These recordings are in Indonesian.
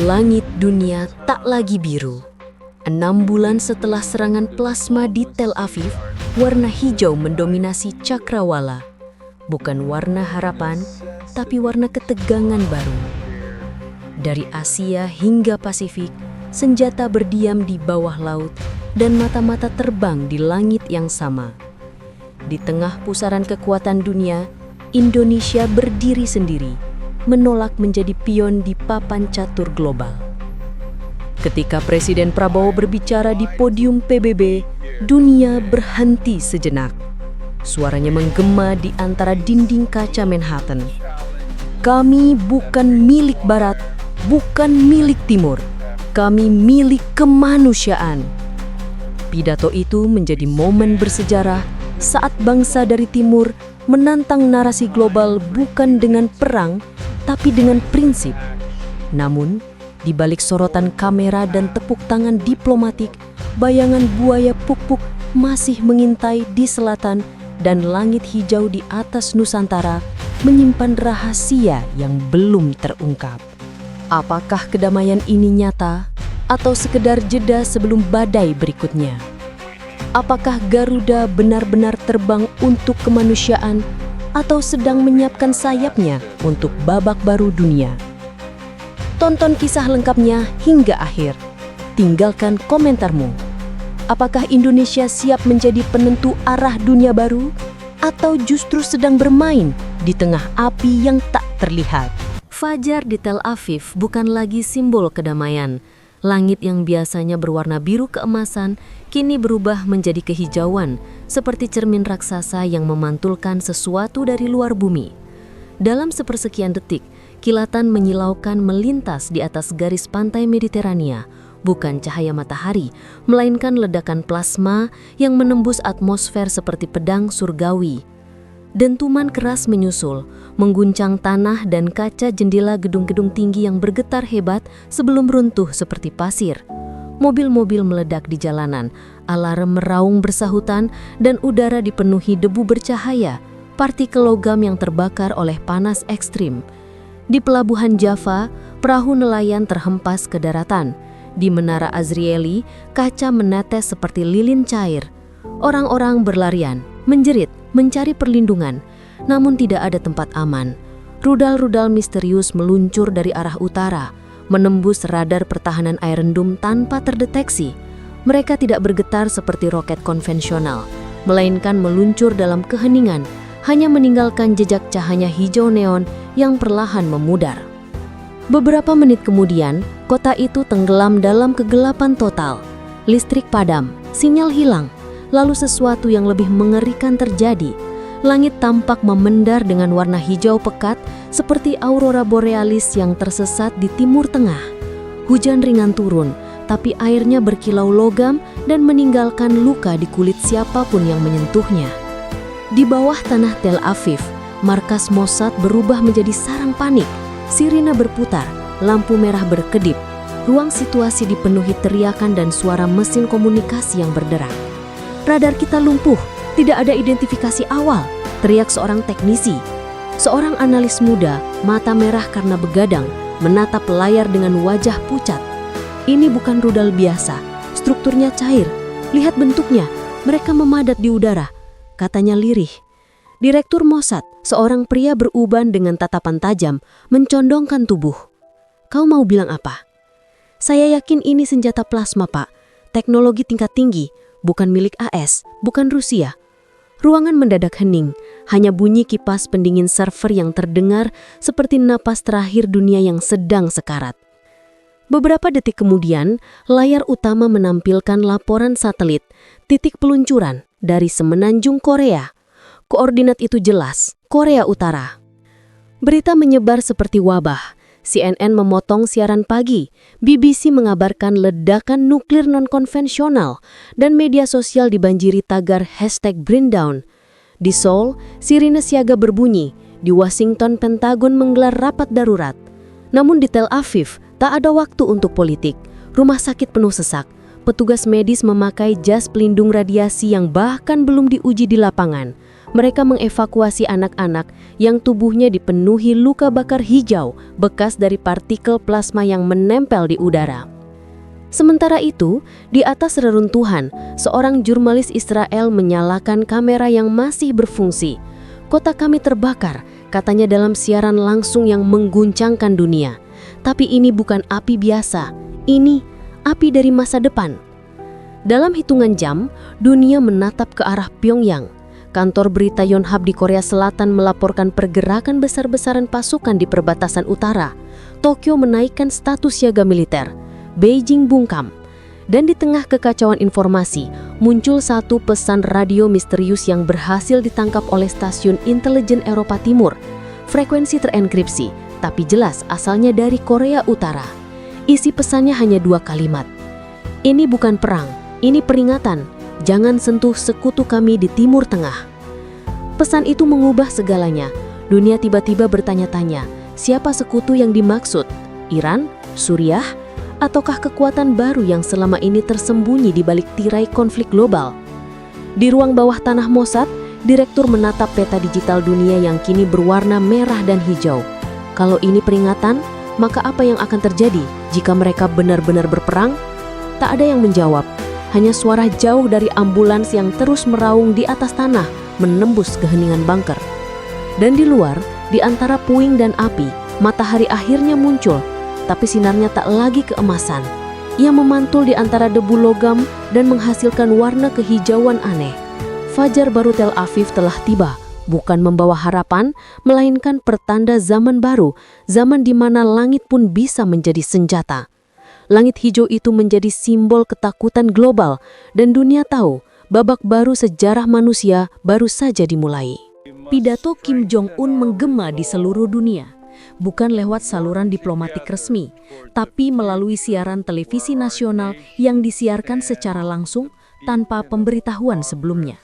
Langit dunia tak lagi biru. 6 bulan setelah serangan plasma di Tel Aviv, warna hijau mendominasi cakrawala. Bukan warna harapan, tapi warna ketegangan baru. Dari Asia hingga Pasifik, senjata berdiam di bawah laut dan mata-mata terbang di langit yang sama. Di tengah pusaran kekuatan dunia, Indonesia berdiri sendiri, menolak menjadi pion di papan catur global. Ketika Presiden Prabowo berbicara di podium PBB, dunia berhenti sejenak. Suaranya menggema di antara dinding kaca Manhattan. Kami bukan milik Barat, bukan milik Timur. Kami milik kemanusiaan. Pidato itu menjadi momen bersejarah saat bangsa dari Timur menantang narasi global bukan dengan perang, tapi dengan prinsip. Namun, di balik sorotan kamera dan tepuk tangan diplomatik, bayangan buaya puk-puk masih mengintai di selatan dan langit hijau di atas Nusantara menyimpan rahasia yang belum terungkap. Apakah kedamaian ini nyata atau sekedar jeda sebelum badai berikutnya? Apakah Garuda benar-benar terbang untuk kemanusiaan atau sedang menyiapkan sayapnya untuk babak baru dunia? Tonton kisah lengkapnya hingga akhir. Tinggalkan komentarmu. Apakah Indonesia siap menjadi penentu arah dunia baru atau justru sedang bermain di tengah api yang tak terlihat? Fajar di Tel Aviv bukan lagi simbol kedamaian. Langit yang biasanya berwarna biru keemasan kini berubah menjadi kehijauan, seperti cermin raksasa yang memantulkan sesuatu dari luar bumi. Dalam sepersekian detik, kilatan menyilaukan melintas di atas garis pantai Mediterania, bukan cahaya matahari, melainkan ledakan plasma yang menembus atmosfer seperti pedang surgawi. Dentuman keras menyusul, mengguncang tanah dan kaca jendela gedung-gedung tinggi yang bergetar hebat sebelum runtuh seperti pasir. Mobil-mobil meledak di jalanan, alarm meraung bersahutan, dan udara dipenuhi debu bercahaya, partikel logam yang terbakar oleh panas ekstrim. Di pelabuhan Java, perahu nelayan terhempas ke daratan. Di Menara Azrieli, kaca menetes seperti lilin cair. Orang-orang berlarian, menjerit, mencari perlindungan, namun tidak ada tempat aman. Rudal-rudal misterius meluncur dari arah utara, menembus radar pertahanan air rendum tanpa terdeteksi. Mereka tidak bergetar seperti roket konvensional, melainkan meluncur dalam keheningan, hanya meninggalkan jejak cahaya hijau neon yang perlahan memudar. Beberapa menit kemudian, kota itu tenggelam dalam kegelapan total. Listrik padam, sinyal hilang, lalu sesuatu yang lebih mengerikan terjadi. Langit tampak memendar dengan warna hijau pekat seperti aurora borealis yang tersesat di Timur Tengah. Hujan ringan turun, tapi airnya berkilau logam dan meninggalkan luka di kulit siapapun yang menyentuhnya. Di bawah tanah Tel Aviv, markas Mossad berubah menjadi sarang panik. Sirine berputar, lampu merah berkedip. Ruang situasi dipenuhi teriakan dan suara mesin komunikasi yang berderak. Radar kita lumpuh, tidak ada identifikasi awal, teriak seorang teknisi. Seorang analis muda, mata merah karena begadang, menatap layar dengan wajah pucat. Ini bukan rudal biasa, strukturnya cair. Lihat bentuknya, mereka memadat di udara, katanya lirih. Direktur Mossad, seorang pria beruban dengan tatapan tajam, mencondongkan tubuh. Kau mau bilang apa? Saya yakin ini senjata plasma, Pak. Teknologi tingkat tinggi. Bukan milik AS, bukan Rusia. Ruangan mendadak hening, hanya bunyi kipas pendingin server yang terdengar seperti napas terakhir dunia yang sedang sekarat. Beberapa detik kemudian, layar utama menampilkan laporan satelit, titik peluncuran dari semenanjung Korea. Koordinat itu jelas, Korea Utara. Berita menyebar seperti wabah. CNN memotong siaran pagi, BBC mengabarkan ledakan nuklir non-konvensional, dan media sosial dibanjiri tagar #BringDown. Di Seoul, sirine siaga berbunyi. Di Washington, Pentagon menggelar rapat darurat. Namun di Tel Aviv, tak ada waktu untuk politik. Rumah sakit penuh sesak. Petugas medis memakai jas pelindung radiasi yang bahkan belum diuji di lapangan. Mereka mengevakuasi anak-anak yang tubuhnya dipenuhi luka bakar hijau bekas dari partikel plasma yang menempel di udara. Sementara itu, di atas reruntuhan, seorang jurnalis Israel menyalakan kamera yang masih berfungsi. "Kota kami terbakar," katanya dalam siaran langsung yang mengguncangkan dunia. Tapi ini bukan api biasa, ini api dari masa depan. Dalam hitungan jam, dunia menatap ke arah Pyongyang. Kantor berita Yonhap di Korea Selatan melaporkan pergerakan besar-besaran pasukan di perbatasan utara. Tokyo menaikkan status siaga militer. Beijing bungkam. Dan di tengah kekacauan informasi, muncul satu pesan radio misterius yang berhasil ditangkap oleh stasiun intelijen Eropa Timur. Frekuensi terenkripsi, tapi jelas asalnya dari Korea Utara. Isi pesannya hanya 2 kalimat. "Ini bukan perang, ini peringatan. Jangan sentuh sekutu kami di Timur Tengah." Pesan itu mengubah segalanya. Dunia tiba-tiba bertanya-tanya, siapa sekutu yang dimaksud? Iran? Suriah? Ataukah kekuatan baru yang selama ini tersembunyi di balik tirai konflik global? Di ruang bawah tanah Mossad, direktur menatap peta digital dunia yang kini berwarna merah dan hijau. Kalau ini peringatan, maka apa yang akan terjadi jika mereka benar-benar berperang? Tak ada yang menjawab. Hanya suara jauh dari ambulans yang terus meraung di atas tanah, menembus keheningan bunker. Dan di luar, di antara puing dan api, matahari akhirnya muncul, tapi sinarnya tak lagi keemasan. Ia memantul di antara debu logam dan menghasilkan warna kehijauan aneh. Fajar baru Tel Aviv telah tiba, bukan membawa harapan, melainkan pertanda zaman baru, zaman di mana langit pun bisa menjadi senjata. Langit hijau itu menjadi simbol ketakutan global, dan dunia tahu babak baru sejarah manusia baru saja dimulai. Pidato Kim Jong-un menggema di seluruh dunia, bukan lewat saluran diplomatik resmi, tapi melalui siaran televisi nasional yang disiarkan secara langsung tanpa pemberitahuan sebelumnya.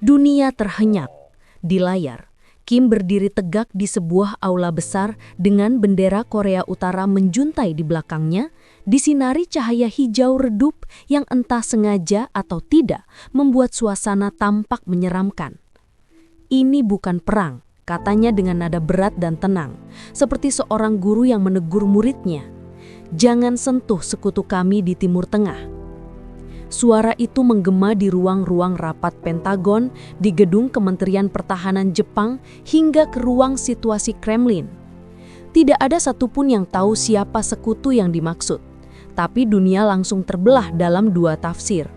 Dunia terhenyak. Di layar, Kim berdiri tegak di sebuah aula besar dengan bendera Korea Utara menjuntai di belakangnya, disinari cahaya hijau redup yang entah sengaja atau tidak membuat suasana tampak menyeramkan. "Ini bukan perang," katanya dengan nada berat dan tenang, seperti seorang guru yang menegur muridnya. "Jangan sentuh sekutu kami di Timur Tengah." Suara itu menggema di ruang-ruang rapat Pentagon, di gedung Kementerian Pertahanan Jepang, hingga ke ruang situasi Kremlin. Tidak ada satupun yang tahu siapa sekutu yang dimaksud, tapi dunia langsung terbelah dalam 2 tafsir.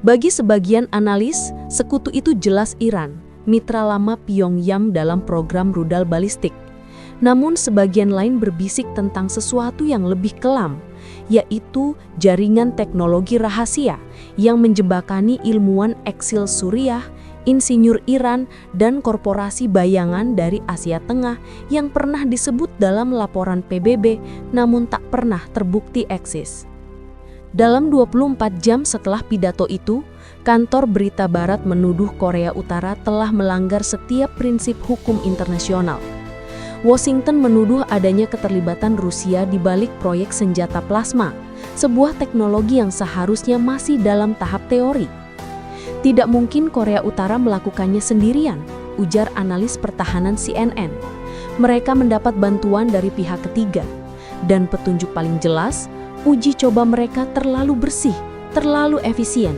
Bagi sebagian analis, sekutu itu jelas Iran, mitra lama Pyongyang dalam program rudal balistik. Namun sebagian lain berbisik tentang sesuatu yang lebih kelam, yaitu jaringan teknologi rahasia yang menjembakani ilmuwan eksil Suriah, insinyur Iran, dan korporasi bayangan dari Asia Tengah yang pernah disebut dalam laporan PBB namun tak pernah terbukti eksis. Dalam 24 jam setelah pidato itu, kantor berita Barat menuduh Korea Utara telah melanggar setiap prinsip hukum internasional. Washington menuduh adanya keterlibatan Rusia di balik proyek senjata plasma, sebuah teknologi yang seharusnya masih dalam tahap teori. Tidak mungkin Korea Utara melakukannya sendirian, ujar analis pertahanan CNN. Mereka mendapat bantuan dari pihak ketiga. Dan petunjuk paling jelas, uji coba mereka terlalu bersih, terlalu efisien.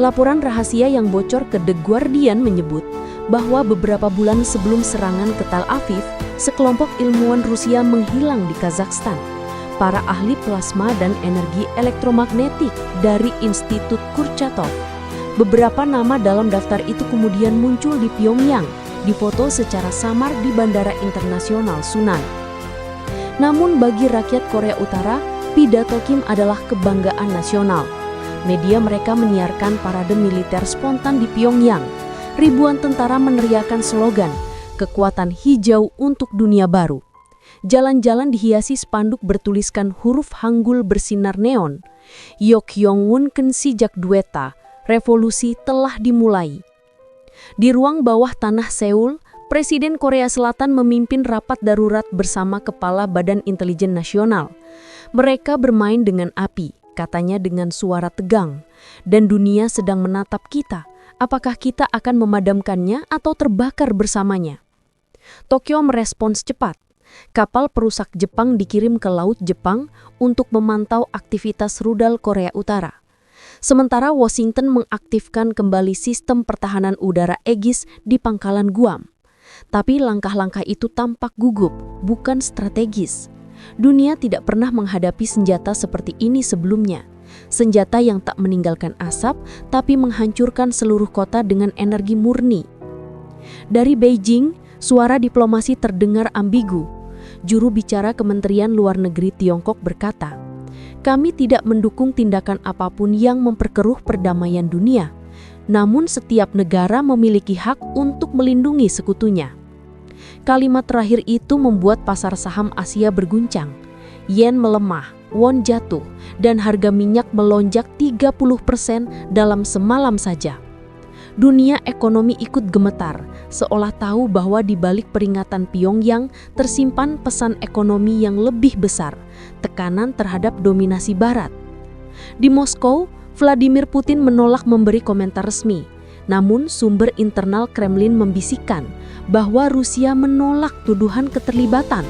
Laporan rahasia yang bocor ke The Guardian menyebut bahwa beberapa bulan sebelum serangan ke Tel Aviv, sekelompok ilmuwan Rusia menghilang di Kazakhstan. Para ahli plasma dan energi elektromagnetik dari Institut Kurchatov. Beberapa nama dalam daftar itu kemudian muncul di Pyongyang, difoto secara samar di Bandara Internasional Sunan. Namun bagi rakyat Korea Utara, pidato Kim adalah kebanggaan nasional. Media mereka menyiarkan parade militer spontan di Pyongyang. Ribuan tentara meneriakan slogan, "Kekuatan hijau untuk dunia baru." Jalan-jalan dihiasi spanduk bertuliskan huruf Hangul bersinar neon. "Yokyongwon Kensijak Dueta, revolusi telah dimulai." Di ruang bawah tanah Seoul, Presiden Korea Selatan memimpin rapat darurat bersama Kepala Badan Intelijen Nasional. Mereka bermain dengan api, katanya dengan suara tegang, dan dunia sedang menatap kita. Apakah kita akan memadamkannya atau terbakar bersamanya? Tokyo merespons cepat. Kapal perusak Jepang dikirim ke Laut Jepang untuk memantau aktivitas rudal Korea Utara. Sementara Washington mengaktifkan kembali sistem pertahanan udara Aegis di pangkalan Guam. Tapi langkah-langkah itu tampak gugup, bukan strategis. Dunia tidak pernah menghadapi senjata seperti ini sebelumnya. Senjata yang tak meninggalkan asap, tapi menghancurkan seluruh kota dengan energi murni. Dari Beijing, suara diplomasi terdengar ambigu. Juru bicara Kementerian Luar Negeri Tiongkok berkata, "Kami tidak mendukung tindakan apapun yang memperkeruh perdamaian dunia. Namun setiap negara memiliki hak untuk melindungi sekutunya." Kalimat terakhir itu membuat pasar saham Asia berguncang. Yen melemah, won jatuh, dan harga minyak melonjak 30% dalam semalam saja. Dunia ekonomi ikut gemetar, seolah tahu bahwa di balik peringatan Pyongyang tersimpan pesan ekonomi yang lebih besar, tekanan terhadap dominasi Barat. Di Moskow, Vladimir Putin menolak memberi komentar resmi. Namun sumber internal Kremlin membisikkan bahwa Rusia menolak tuduhan keterlibatan.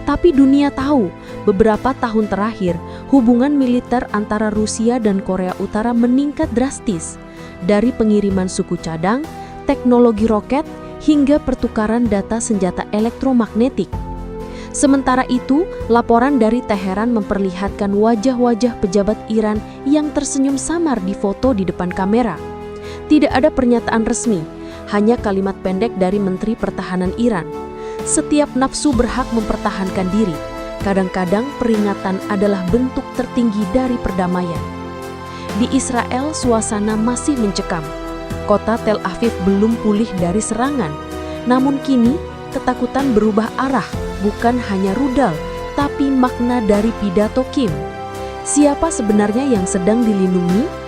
Tapi dunia tahu, beberapa tahun terakhir, hubungan militer antara Rusia dan Korea Utara meningkat drastis. Dari pengiriman suku cadang, teknologi roket, hingga pertukaran data senjata elektromagnetik. Sementara itu, laporan dari Teheran memperlihatkan wajah-wajah pejabat Iran yang tersenyum samar di foto di depan kamera. Tidak ada pernyataan resmi, hanya kalimat pendek dari Menteri Pertahanan Iran. Setiap nafsu berhak mempertahankan diri. Kadang-kadang peringatan adalah bentuk tertinggi dari perdamaian. Di Israel, suasana masih mencekam. Kota Tel Aviv belum pulih dari serangan. Namun kini, ketakutan berubah arah, bukan hanya rudal, tapi makna dari pidato Kim. Siapa sebenarnya yang sedang dilindungi?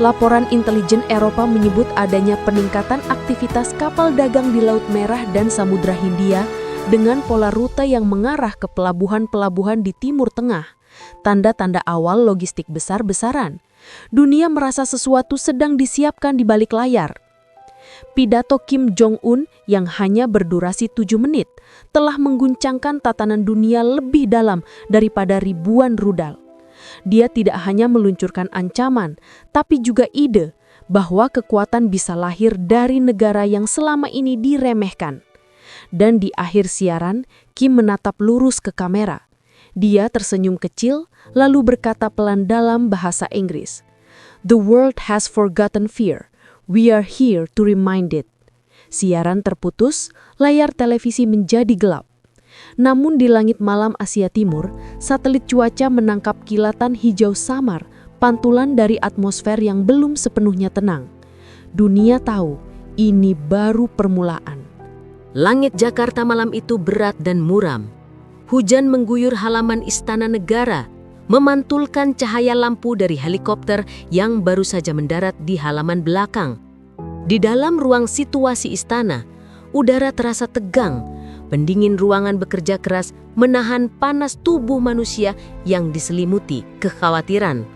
Laporan intelijen Eropa menyebut adanya peningkatan aktivitas kapal dagang di Laut Merah dan Samudra Hindia dengan pola rute yang mengarah ke pelabuhan-pelabuhan di Timur Tengah. Tanda-tanda awal logistik besar-besaran. Dunia merasa sesuatu sedang disiapkan di balik layar. Pidato Kim Jong-un yang hanya berdurasi 7 menit telah mengguncangkan tatanan dunia lebih dalam daripada ribuan rudal. Dia tidak hanya meluncurkan ancaman, tapi juga ide bahwa kekuatan bisa lahir dari negara yang selama ini diremehkan. Dan di akhir siaran, Kim menatap lurus ke kamera. Dia tersenyum kecil, lalu berkata pelan dalam bahasa Inggris, "The world has forgotten fear. We are here to remind it." Siaran terputus, layar televisi menjadi gelap. Namun di langit malam Asia Timur, satelit cuaca menangkap kilatan hijau samar, pantulan dari atmosfer yang belum sepenuhnya tenang. Dunia tahu, ini baru permulaan. Langit Jakarta malam itu berat dan muram. Hujan mengguyur halaman Istana Negara, memantulkan cahaya lampu dari helikopter yang baru saja mendarat di halaman belakang. Di dalam ruang situasi istana, udara terasa tegang. Pendingin ruangan bekerja keras menahan panas tubuh manusia yang diselimuti kekhawatiran.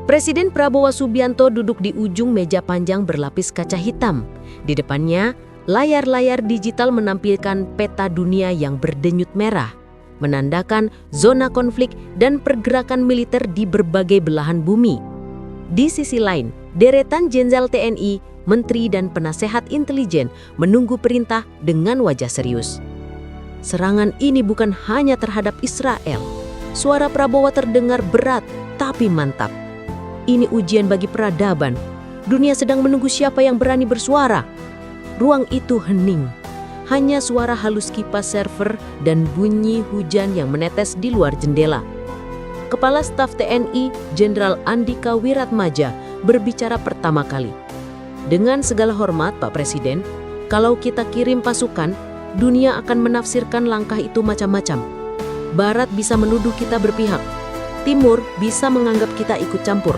Presiden Prabowo Subianto duduk di ujung meja panjang berlapis kaca hitam. Di depannya, layar-layar digital menampilkan peta dunia yang berdenyut merah, menandakan zona konflik dan pergerakan militer di berbagai belahan bumi. Di sisi lain, deretan Jenderal TNI, Menteri dan penasehat intelijen menunggu perintah dengan wajah serius. Serangan ini bukan hanya terhadap Israel. Suara Prabowo terdengar berat tapi mantap. Ini ujian bagi peradaban. Dunia sedang menunggu siapa yang berani bersuara. Ruang itu hening. Hanya suara halus kipas server dan bunyi hujan yang menetes di luar jendela. Kepala Staf TNI, Jenderal Andika Wiratmadja, berbicara pertama kali. Dengan segala hormat, Pak Presiden, kalau kita kirim pasukan, dunia akan menafsirkan langkah itu macam-macam. Barat bisa menuduh kita berpihak. Timur bisa menganggap kita ikut campur.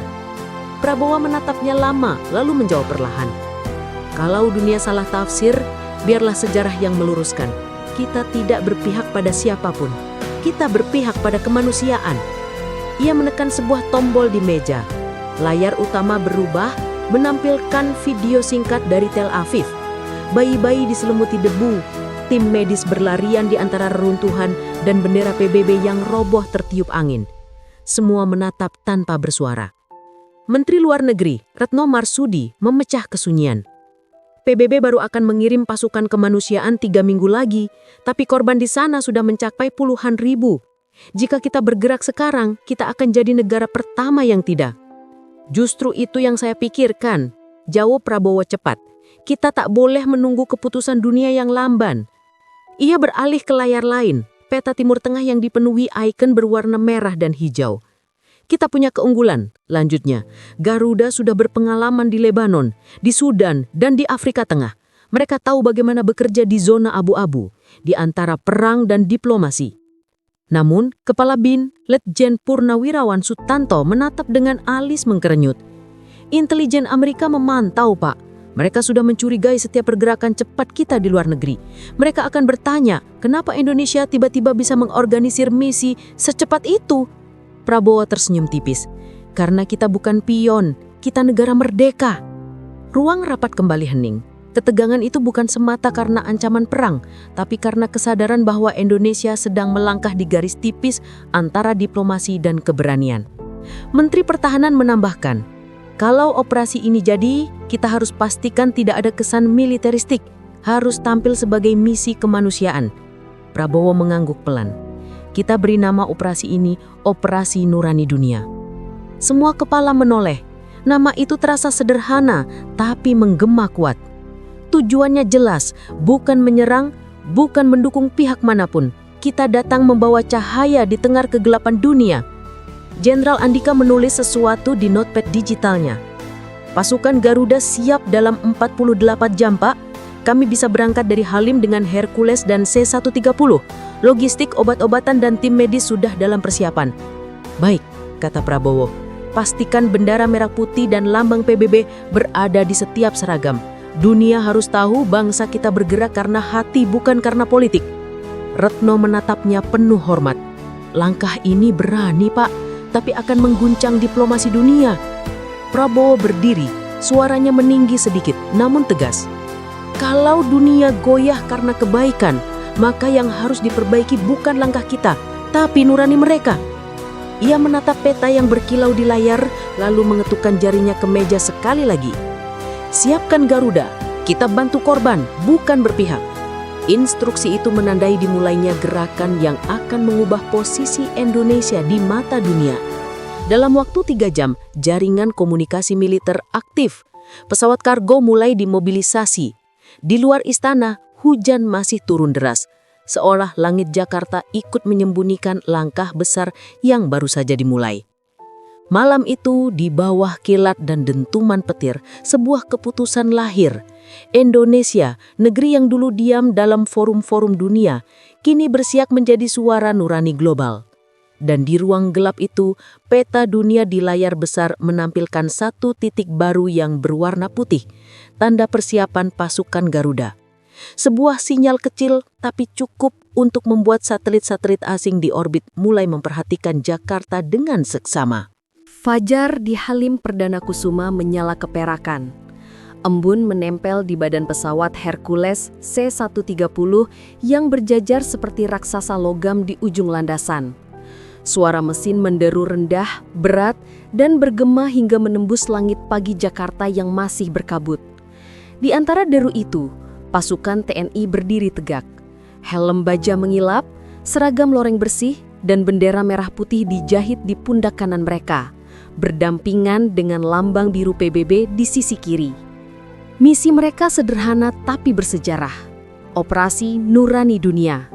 Prabowo menatapnya lama, lalu menjawab perlahan. Kalau dunia salah tafsir, biarlah sejarah yang meluruskan. Kita tidak berpihak pada siapapun. Kita berpihak pada kemanusiaan. Ia menekan sebuah tombol di meja. Layar utama berubah, menampilkan video singkat dari Tel Aviv. Bayi-bayi diselimuti debu, tim medis berlarian di antara reruntuhan dan bendera PBB yang roboh tertiup angin. Semua menatap tanpa bersuara. Menteri Luar Negeri Retno Marsudi memecah kesunyian. PBB baru akan mengirim pasukan kemanusiaan 3 minggu lagi, tapi korban di sana sudah mencapai puluhan ribu. Jika kita bergerak sekarang, kita akan jadi negara pertama yang tidak. Justru itu yang saya pikirkan, jawab Prabowo cepat. Kita tak boleh menunggu keputusan dunia yang lamban. Ia beralih ke layar lain, peta Timur Tengah yang dipenuhi ikon berwarna merah dan hijau. Kita punya keunggulan, lanjutnya. Garuda sudah berpengalaman di Lebanon, di Sudan, dan di Afrika Tengah. Mereka tahu bagaimana bekerja di zona abu-abu, di antara perang dan diplomasi. Namun, Kepala BIN, Letjen Purnawirawan Sutanto menatap dengan alis mengkerenyut. Intelijen Amerika memantau, Pak. Mereka sudah mencurigai setiap pergerakan cepat kita di luar negeri. Mereka akan bertanya, kenapa Indonesia tiba-tiba bisa mengorganisir misi secepat itu? Prabowo tersenyum tipis. Karena kita bukan pion, kita negara merdeka. Ruang rapat kembali hening. Ketegangan itu bukan semata karena ancaman perang, tapi karena kesadaran bahwa Indonesia sedang melangkah di garis tipis antara diplomasi dan keberanian. Menteri Pertahanan menambahkan, kalau operasi ini jadi, kita harus pastikan tidak ada kesan militeristik, harus tampil sebagai misi kemanusiaan. Prabowo mengangguk pelan. Kita beri nama operasi ini Operasi Nurani Dunia. Semua kepala menoleh. Nama itu terasa sederhana, tapi menggema kuat. Tujuannya jelas, bukan menyerang, bukan mendukung pihak manapun. Kita datang membawa cahaya di tengah kegelapan dunia. Jenderal Andika menulis sesuatu di notepad digitalnya. Pasukan Garuda siap dalam 48 jam, Pak. Kami bisa berangkat dari Halim dengan Hercules dan C-130. Logistik, obat-obatan, dan tim medis sudah dalam persiapan. Baik, kata Prabowo. Pastikan bendera merah putih dan lambang PBB berada di setiap seragam. Dunia harus tahu bangsa kita bergerak karena hati, bukan karena politik. Retno menatapnya penuh hormat. Langkah ini berani, Pak, tapi akan mengguncang diplomasi dunia. Prabowo berdiri, suaranya meninggi sedikit, namun tegas. Kalau dunia goyah karena kebaikan, maka yang harus diperbaiki bukan langkah kita, tapi nurani mereka. Ia menatap peta yang berkilau di layar, lalu mengetukkan jarinya ke meja sekali lagi. Siapkan Garuda, kita bantu korban, bukan berpihak. Instruksi itu menandai dimulainya gerakan yang akan mengubah posisi Indonesia di mata dunia. Dalam waktu 3 jam, jaringan komunikasi militer aktif. Pesawat kargo mulai dimobilisasi. Di luar istana, hujan masih turun deras. Seolah langit Jakarta ikut menyembunyikan langkah besar yang baru saja dimulai. Malam itu, di bawah kilat dan dentuman petir, sebuah keputusan lahir. Indonesia, negeri yang dulu diam dalam forum-forum dunia, kini bersiap menjadi suara nurani global. Dan di ruang gelap itu, peta dunia di layar besar menampilkan satu titik baru yang berwarna putih, tanda persiapan pasukan Garuda. Sebuah sinyal kecil tapi cukup untuk membuat satelit-satelit asing di orbit mulai memperhatikan Jakarta dengan seksama. Fajar di Halim Perdana Kusuma menyala keperakan. Embun menempel di badan pesawat Hercules C-130 yang berjajar seperti raksasa logam di ujung landasan. Suara mesin menderu rendah, berat, dan bergema hingga menembus langit pagi Jakarta yang masih berkabut. Di antara deru itu, pasukan TNI berdiri tegak. Helm baja mengilap, seragam loreng bersih, dan bendera merah putih dijahit di pundak kanan mereka, berdampingan dengan lambang biru PBB di sisi kiri. Misi mereka sederhana tapi bersejarah. Operasi Nurani Dunia.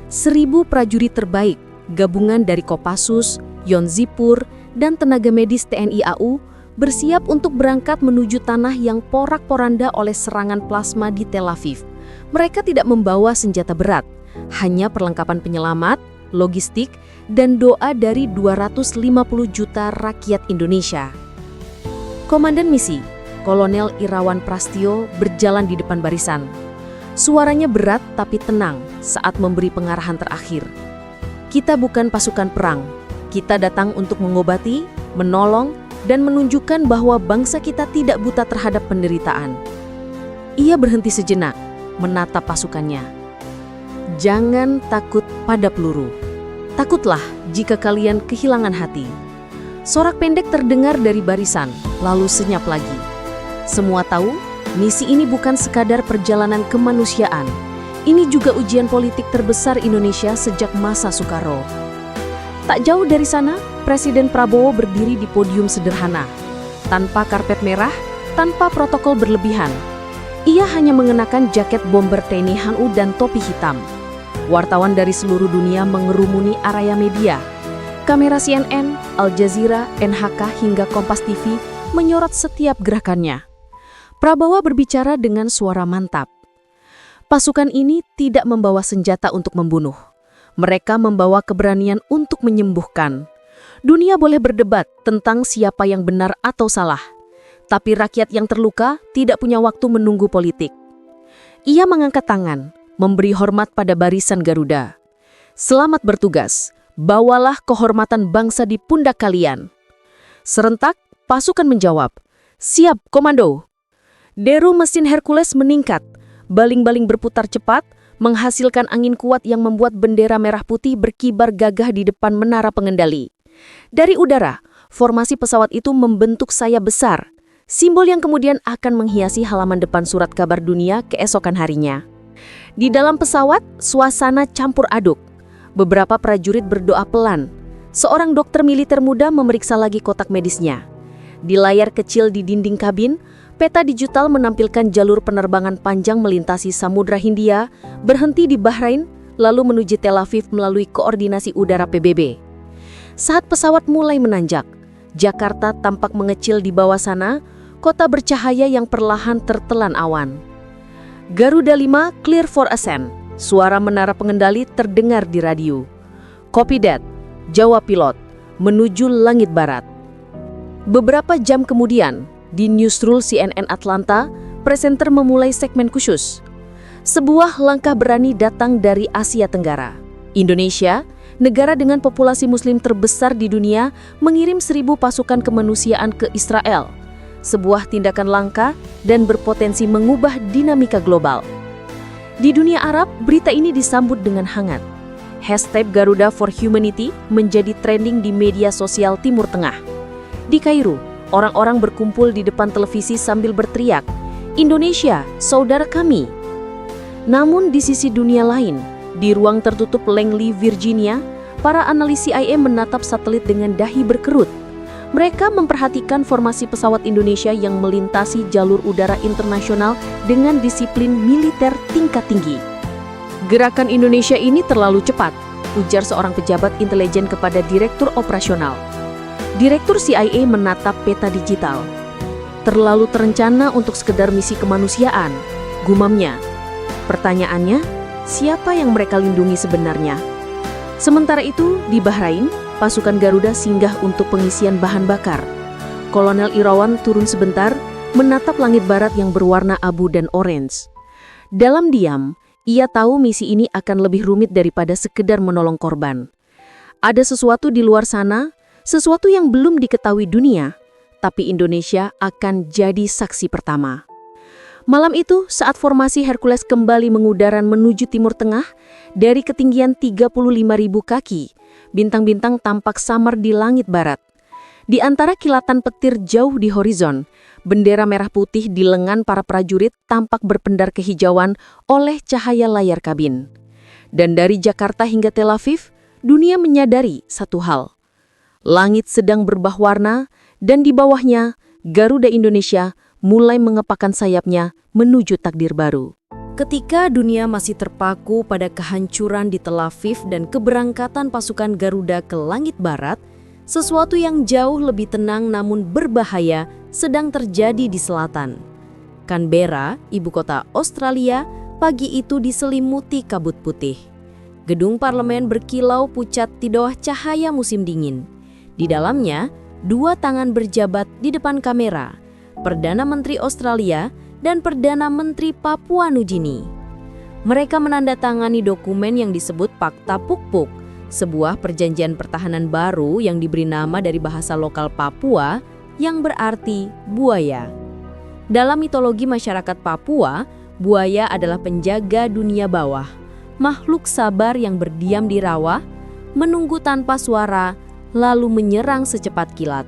1000 prajurit terbaik, gabungan dari Kopassus, Yonzipur, dan tenaga medis TNI AU bersiap untuk berangkat menuju tanah yang porak-poranda oleh serangan plasma di Tel Aviv. Mereka tidak membawa senjata berat, hanya perlengkapan penyelamat, logistik, dan doa dari 250 juta rakyat Indonesia. Komandan misi, Kolonel Irawan Prastio, berjalan di depan barisan. Suaranya berat tapi tenang saat memberi pengarahan terakhir. Kita bukan pasukan perang. Kita datang untuk mengobati, menolong, dan menunjukkan bahwa bangsa kita tidak buta terhadap penderitaan. Ia berhenti sejenak, menatap pasukannya. Jangan takut pada peluru. Takutlah jika kalian kehilangan hati. Sorak pendek terdengar dari barisan, lalu senyap lagi. Semua tahu, misi ini bukan sekadar perjalanan kemanusiaan. Ini juga ujian politik terbesar Indonesia sejak masa Soekarno. Tak jauh dari sana, Presiden Prabowo berdiri di podium sederhana. Tanpa karpet merah, tanpa protokol berlebihan. Ia hanya mengenakan jaket bomber TNI HANU dan topi hitam. Wartawan dari seluruh dunia mengerumuni area media. Kamera CNN, Al Jazeera, NHK hingga Kompas TV menyorot setiap gerakannya. Prabowo berbicara dengan suara mantap. Pasukan ini tidak membawa senjata untuk membunuh. Mereka membawa keberanian untuk menyembuhkan. Dunia boleh berdebat tentang siapa yang benar atau salah. Tapi rakyat yang terluka tidak punya waktu menunggu politik. Ia mengangkat tangan, memberi hormat pada barisan Garuda. Selamat bertugas. Bawalah kehormatan bangsa di pundak kalian. Serentak, pasukan menjawab, siap komando. Deru mesin Hercules meningkat, baling-baling berputar cepat, menghasilkan angin kuat yang membuat bendera merah putih berkibar gagah di depan menara pengendali. Dari udara, formasi pesawat itu membentuk sayap besar, simbol yang kemudian akan menghiasi halaman depan surat kabar dunia keesokan harinya. Di dalam pesawat, suasana campur aduk. Beberapa prajurit berdoa pelan. Seorang dokter militer muda memeriksa lagi kotak medisnya. Di layar kecil di dinding kabin, peta digital menampilkan jalur penerbangan panjang melintasi Samudra Hindia, berhenti di Bahrain, lalu menuju Tel Aviv melalui koordinasi udara PBB. Saat pesawat mulai menanjak, Jakarta tampak mengecil di bawah sana, kota bercahaya yang perlahan tertelan awan. Garuda 5 clear for ascent. Suara menara pengendali terdengar di radio. Copy that, jawab pilot, menuju langit barat. Beberapa jam kemudian, di Newsroom CNN Atlanta, presenter memulai segmen khusus. Sebuah langkah berani datang dari Asia Tenggara. Indonesia, negara dengan populasi muslim terbesar di dunia, mengirim 1.000 pasukan kemanusiaan ke Israel. Sebuah tindakan langka dan berpotensi mengubah dinamika global. Di dunia Arab, berita ini disambut dengan hangat. Hashtag Garuda for Humanity menjadi trending di media sosial Timur Tengah. Di Kairo, orang-orang berkumpul di depan televisi sambil berteriak, Indonesia, saudara kami. Namun di sisi dunia lain, di ruang tertutup Langley, Virginia, para analis CIA menatap satelit dengan dahi berkerut. Mereka memperhatikan formasi pesawat Indonesia yang melintasi jalur udara internasional dengan disiplin militer tingkat tinggi. Gerakan Indonesia ini terlalu cepat, ujar seorang pejabat intelijen kepada direktur operasional. Direktur CIA menatap peta digital. Terlalu terencana untuk sekedar misi kemanusiaan, gumamnya. Pertanyaannya, siapa yang mereka lindungi sebenarnya? Sementara itu, di Bahrain, pasukan Garuda singgah untuk pengisian bahan bakar. Kolonel Irawan turun sebentar, menatap langit barat yang berwarna abu dan orange. Dalam diam, ia tahu misi ini akan lebih rumit daripada sekedar menolong korban. Ada sesuatu di luar sana, sesuatu yang belum diketahui dunia, tapi Indonesia akan jadi saksi pertama. Malam itu, saat formasi Hercules kembali mengudaran menuju Timur Tengah, dari ketinggian 35.000 kaki, bintang-bintang tampak samar di langit barat. Di antara kilatan petir jauh di horizon, bendera merah putih di lengan para prajurit tampak berpendar kehijauan oleh cahaya layar kabin. Dan dari Jakarta hingga Tel Aviv, dunia menyadari satu hal. Langit sedang berubah warna, dan di bawahnya, Garuda Indonesia mulai mengepakkan sayapnya menuju takdir baru. Ketika dunia masih terpaku pada kehancuran di Tel Aviv dan keberangkatan pasukan Garuda ke langit barat, sesuatu yang jauh lebih tenang namun berbahaya sedang terjadi di selatan. Canberra, ibu kota Australia, pagi itu diselimuti kabut putih. Gedung parlemen berkilau pucat di bawah cahaya musim dingin. Di dalamnya, 2 tangan berjabat di depan kamera. Perdana Menteri Australia dan Perdana Menteri Papua Nugini. Mereka menandatangani dokumen yang disebut Pakta Pukpuk, sebuah perjanjian pertahanan baru yang diberi nama dari bahasa lokal Papua, yang berarti buaya. Dalam mitologi masyarakat Papua, buaya adalah penjaga dunia bawah, makhluk sabar yang berdiam di rawa, menunggu tanpa suara, lalu menyerang secepat kilat.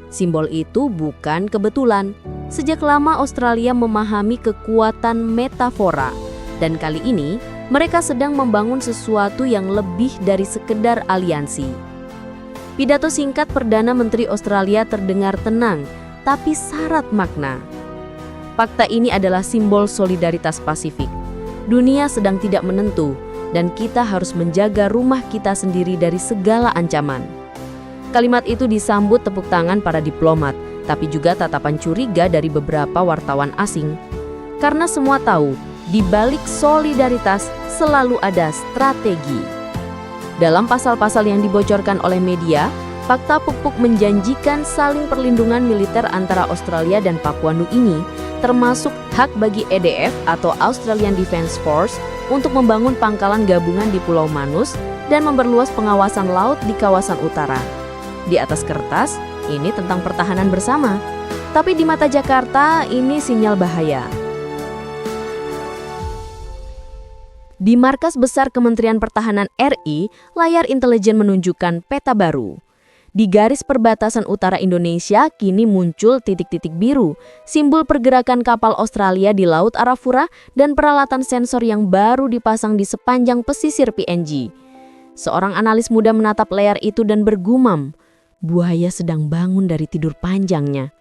Simbol itu bukan kebetulan. Sejak lama Australia memahami kekuatan metafora, dan kali ini mereka sedang membangun sesuatu yang lebih dari sekedar aliansi. Pidato singkat Perdana Menteri Australia terdengar tenang, tapi syarat makna. Fakta ini adalah simbol solidaritas Pasifik. Dunia sedang tidak menentu, dan kita harus menjaga rumah kita sendiri dari segala ancaman. Kalimat itu disambut tepuk tangan para diplomat, tapi juga tatapan curiga dari beberapa wartawan asing. Karena semua tahu, di balik solidaritas selalu ada strategi. Dalam pasal-pasal yang dibocorkan oleh media, fakta Puk-Puk menjanjikan saling perlindungan militer antara Australia dan Papua New Guinea, termasuk hak bagi EDF atau Australian Defence Force untuk membangun pangkalan gabungan di Pulau Manus dan memperluas pengawasan laut di kawasan utara. Di atas kertas, ini tentang pertahanan bersama, tapi di mata Jakarta ini sinyal bahaya. Di markas besar Kementerian Pertahanan RI, layar intelijen menunjukkan peta baru. Di garis perbatasan utara Indonesia kini muncul titik-titik biru, simbol pergerakan kapal Australia di Laut Arafura dan peralatan sensor yang baru dipasang di sepanjang pesisir PNG. Seorang analis muda menatap layar itu dan bergumam, buaya sedang bangun dari tidur panjangnya.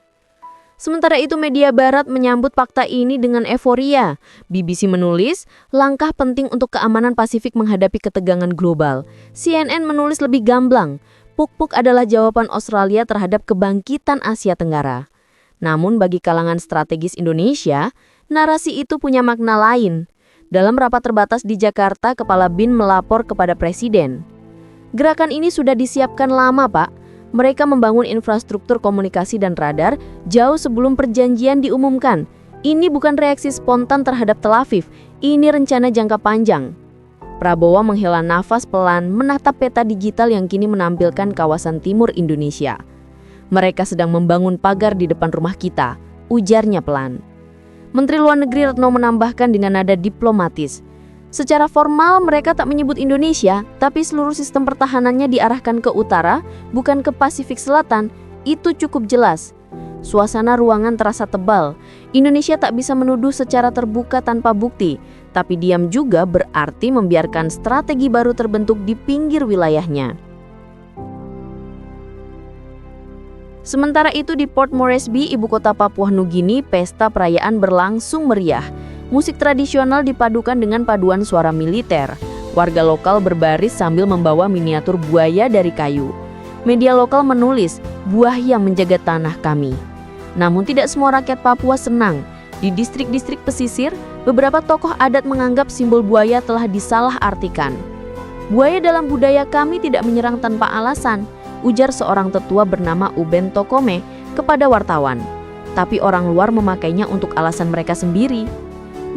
Sementara itu media barat menyambut fakta ini dengan euforia. BBC menulis, langkah penting untuk keamanan Pasifik menghadapi ketegangan global. CNN menulis lebih gamblang, Puk-Puk adalah jawaban Australia terhadap kebangkitan Asia Tenggara. Namun bagi kalangan strategis Indonesia, narasi itu punya makna lain. Dalam rapat terbatas di Jakarta, Kepala BIN melapor kepada Presiden. Gerakan ini sudah disiapkan lama, Pak. Mereka membangun infrastruktur komunikasi dan radar jauh sebelum perjanjian diumumkan. Ini bukan reaksi spontan terhadap Tel Aviv, ini rencana jangka panjang. Prabowo menghela nafas pelan menatap peta digital yang kini menampilkan kawasan timur Indonesia. Mereka sedang membangun pagar di depan rumah kita, ujarnya pelan. Menteri Luar Negeri Retno menambahkan dengan nada diplomatis. Secara formal mereka tak menyebut Indonesia, tapi seluruh sistem pertahanannya diarahkan ke utara, bukan ke Pasifik Selatan. Itu cukup jelas. Suasana ruangan terasa tebal. Indonesia tak bisa menuduh secara terbuka tanpa bukti, tapi diam juga berarti membiarkan strategi baru terbentuk di pinggir wilayahnya. Sementara itu di Port Moresby, ibu kota Papua New Guinea, pesta perayaan berlangsung meriah. Musik tradisional dipadukan dengan paduan suara militer. Warga lokal berbaris sambil membawa miniatur buaya dari kayu. Media lokal menulis, buaya menjaga tanah kami. Namun tidak semua rakyat Papua senang. Di distrik-distrik pesisir, beberapa tokoh adat menganggap simbol buaya telah disalahartikan. Buaya dalam budaya kami tidak menyerang tanpa alasan, ujar seorang tetua bernama Uben Tokome kepada wartawan. Tapi orang luar memakainya untuk alasan mereka sendiri.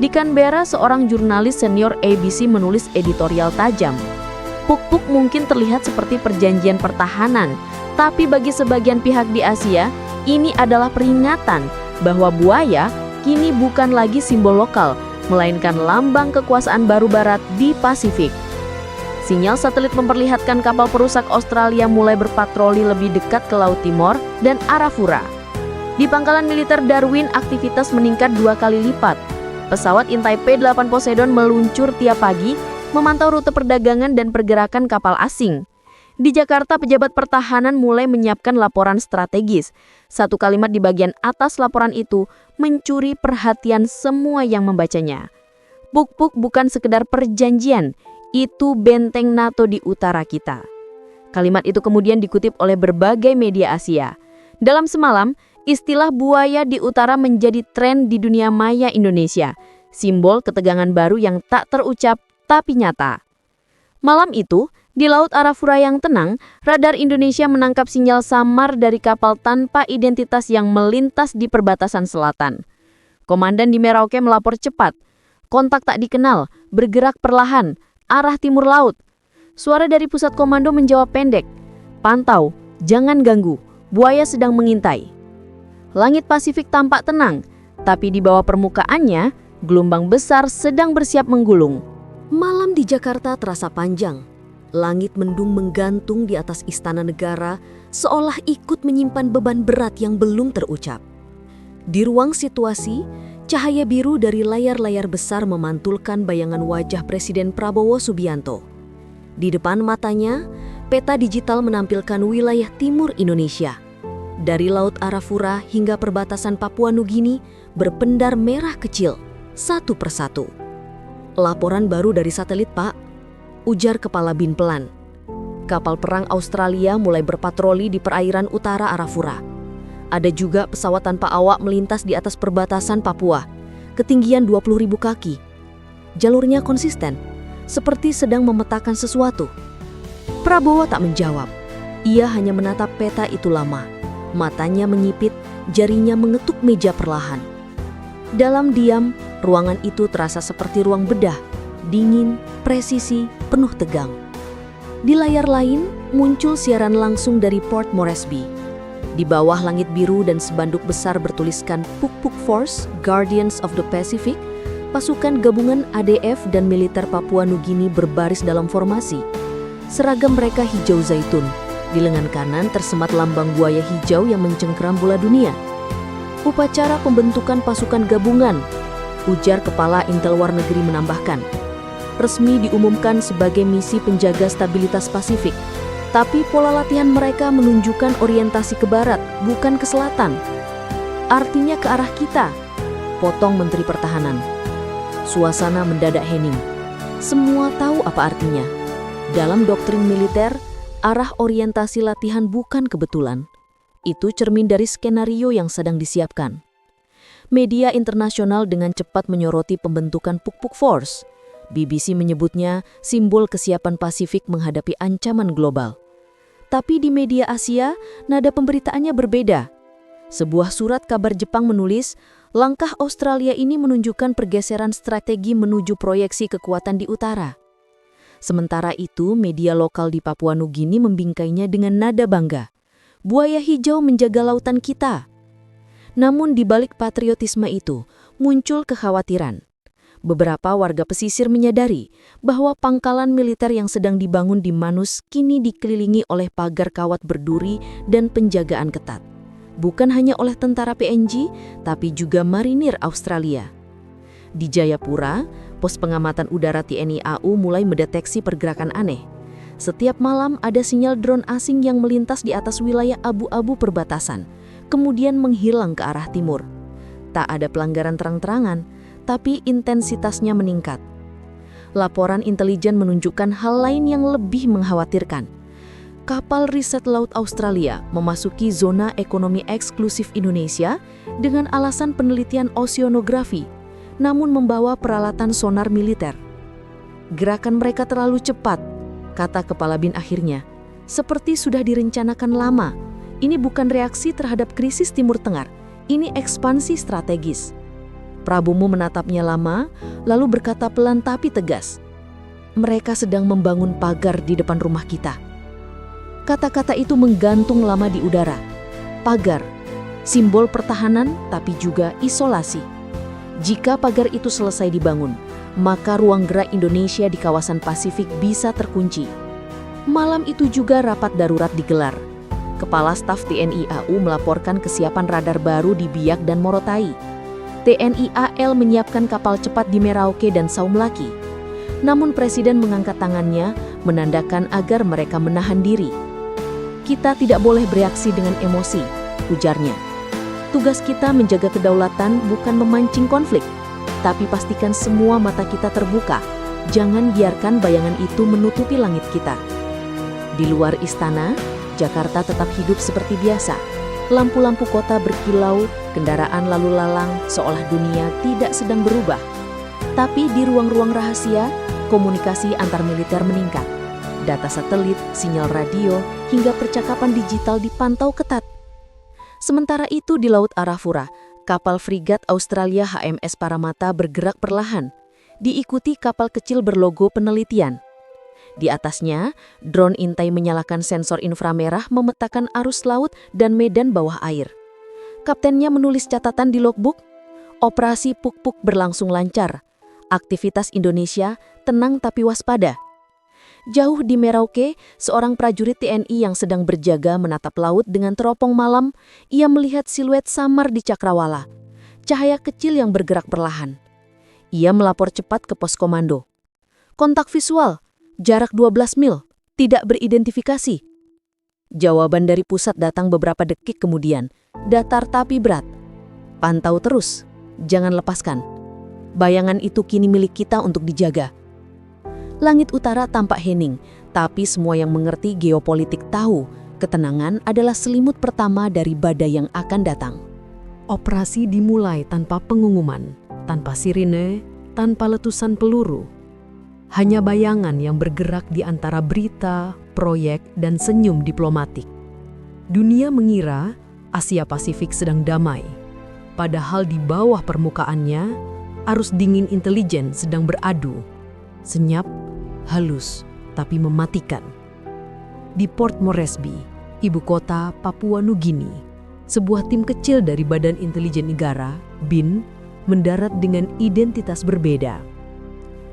Di Canberra, seorang jurnalis senior ABC menulis editorial tajam. Puk-Puk mungkin terlihat seperti perjanjian pertahanan, tapi bagi sebagian pihak di Asia, ini adalah peringatan bahwa buaya kini bukan lagi simbol lokal, melainkan lambang kekuasaan baru barat di Pasifik. Sinyal satelit memperlihatkan kapal perusak Australia mulai berpatroli lebih dekat ke Laut Timor dan Arafura. Di pangkalan militer Darwin, aktivitas meningkat 2 kali lipat. Pesawat intai P-8 Poseidon meluncur tiap pagi, memantau rute perdagangan dan pergerakan kapal asing. Di Jakarta, pejabat pertahanan mulai menyiapkan laporan strategis. Satu kalimat di bagian atas laporan itu mencuri perhatian semua yang membacanya. Puk-Puk bukan sekedar perjanjian, itu benteng NATO di utara kita. Kalimat itu kemudian dikutip oleh berbagai media Asia. Dalam semalam, istilah buaya di utara menjadi tren di dunia maya Indonesia, simbol ketegangan baru yang tak terucap tapi nyata. Malam itu, di Laut Arafura yang tenang, radar Indonesia menangkap sinyal samar dari kapal tanpa identitas yang melintas di perbatasan selatan. Komandan di Merauke melapor cepat. Kontak tak dikenal, bergerak perlahan, arah timur laut. Suara dari pusat komando menjawab pendek. Pantau, jangan ganggu, buaya sedang mengintai. Langit Pasifik tampak tenang, tapi di bawah permukaannya, gelombang besar sedang bersiap menggulung. Malam di Jakarta terasa panjang. Langit mendung menggantung di atas istana negara, seolah ikut menyimpan beban berat yang belum terucap. Di ruang situasi, cahaya biru dari layar-layar besar memantulkan bayangan wajah Presiden Prabowo Subianto. Di depan matanya, peta digital menampilkan wilayah timur Indonesia. Dari Laut Arafura hingga perbatasan Papua Nugini berpendar merah kecil, satu persatu. "Laporan baru dari satelit, Pak," ujar Kepala Bin pelan. Kapal perang Australia mulai berpatroli di perairan utara Arafura. Ada juga pesawat tanpa awak melintas di atas perbatasan Papua, ketinggian 20.000 kaki. Jalurnya konsisten, seperti sedang memetakan sesuatu. Prabowo tak menjawab. Ia hanya menatap peta itu lama. Matanya menyipit, jarinya mengetuk meja perlahan. Dalam diam, ruangan itu terasa seperti ruang bedah, dingin, presisi, penuh tegang. Di layar lain, muncul siaran langsung dari Port Moresby. Di bawah langit biru dan spanduk besar bertuliskan Puk-Puk Force, Guardians of the Pacific, pasukan gabungan ADF dan militer Papua Nugini berbaris dalam formasi. Seragam mereka hijau zaitun, di lengan kanan tersemat lambang buaya hijau yang mencengkeram bola dunia. "Upacara pembentukan pasukan gabungan," ujar Kepala Intel Luar Negeri menambahkan. "Resmi diumumkan sebagai misi penjaga stabilitas Pasifik. Tapi pola latihan mereka menunjukkan orientasi ke barat, bukan ke selatan. Artinya ke arah kita," potong Menteri Pertahanan. Suasana mendadak hening. Semua tahu apa artinya. Dalam doktrin militer, arah orientasi latihan bukan kebetulan. Itu cermin dari skenario yang sedang disiapkan. Media internasional dengan cepat menyoroti pembentukan Puk-Puk Force. BBC menyebutnya simbol kesiapan Pasifik menghadapi ancaman global. Tapi di media Asia, nada pemberitaannya berbeda. Sebuah surat kabar Jepang menulis, langkah Australia ini menunjukkan pergeseran strategi menuju proyeksi kekuatan di utara. Sementara itu, media lokal di Papua Nugini membingkainya dengan nada bangga. "Buaya hijau menjaga lautan kita." Namun di balik patriotisme itu, muncul kekhawatiran. Beberapa warga pesisir menyadari bahwa pangkalan militer yang sedang dibangun di Manus kini dikelilingi oleh pagar kawat berduri dan penjagaan ketat. Bukan hanya oleh tentara PNG, tapi juga marinir Australia. Di Jayapura, pos pengamatan udara TNI AU mulai mendeteksi pergerakan aneh. Setiap malam ada sinyal drone asing yang melintas di atas wilayah abu-abu perbatasan, kemudian menghilang ke arah timur. Tak ada pelanggaran terang-terangan, tapi intensitasnya meningkat. Laporan intelijen menunjukkan hal lain yang lebih mengkhawatirkan. Kapal riset laut Australia memasuki zona ekonomi eksklusif Indonesia dengan alasan penelitian oceanografi, namun membawa peralatan sonar militer. "Gerakan mereka terlalu cepat," kata Kepala Bin akhirnya. "Seperti sudah direncanakan lama. Ini bukan reaksi terhadap krisis Timur Tengah, ini ekspansi strategis." Prabowo menatapnya lama, lalu berkata pelan tapi tegas, "Mereka sedang membangun pagar di depan rumah kita." Kata-kata itu menggantung lama di udara. Pagar, simbol pertahanan tapi juga isolasi. Jika pagar itu selesai dibangun, maka ruang gerak Indonesia di kawasan Pasifik bisa terkunci. Malam itu juga rapat darurat digelar. Kepala Staf TNI AU melaporkan kesiapan radar baru di Biak dan Morotai. TNI AL menyiapkan kapal cepat di Merauke dan Saumlaki. Namun Presiden mengangkat tangannya, menandakan agar mereka menahan diri. "Kita tidak boleh bereaksi dengan emosi," ujarnya. "Tugas kita menjaga kedaulatan bukan memancing konflik, tapi pastikan semua mata kita terbuka. Jangan biarkan bayangan itu menutupi langit kita." Di luar istana, Jakarta tetap hidup seperti biasa. Lampu-lampu kota berkilau, kendaraan lalu lalang, seolah dunia tidak sedang berubah. Tapi di ruang-ruang rahasia, komunikasi antar militer meningkat. Data satelit, sinyal radio, hingga percakapan digital dipantau ketat. Sementara itu di Laut Arafura, kapal frigat Australia HMS Paramata bergerak perlahan, diikuti kapal kecil berlogo penelitian. Di atasnya, drone intai menyalakan sensor inframerah memetakan arus laut dan medan bawah air. Kaptennya menulis catatan di logbook. Operasi Puk-Puk berlangsung lancar. Aktivitas Indonesia tenang tapi waspada. Jauh di Merauke, seorang prajurit TNI yang sedang berjaga menatap laut dengan teropong malam. Ia melihat siluet samar di Cakrawala. Cahaya kecil yang bergerak perlahan. Ia melapor cepat ke pos komando. Kontak visual, jarak 12 mil, tidak beridentifikasi. Jawaban dari pusat datang beberapa detik kemudian. Datar tapi berat. Pantau terus, jangan lepaskan. Bayangan itu kini milik kita untuk dijaga. Langit utara tampak hening, tapi semua yang mengerti geopolitik tahu ketenangan adalah selimut pertama dari badai yang akan datang. Operasi dimulai tanpa pengumuman, tanpa sirine, tanpa letusan peluru. Hanya bayangan yang bergerak di antara berita, proyek, dan senyum diplomatik. Dunia mengira Asia Pasifik sedang damai, padahal di bawah permukaannya, arus dingin intelijen sedang beradu. Senyap, halus, tapi mematikan. Di Port Moresby, ibu kota Papua Nugini, sebuah tim kecil dari Badan Intelijen Negara, BIN, mendarat dengan identitas berbeda.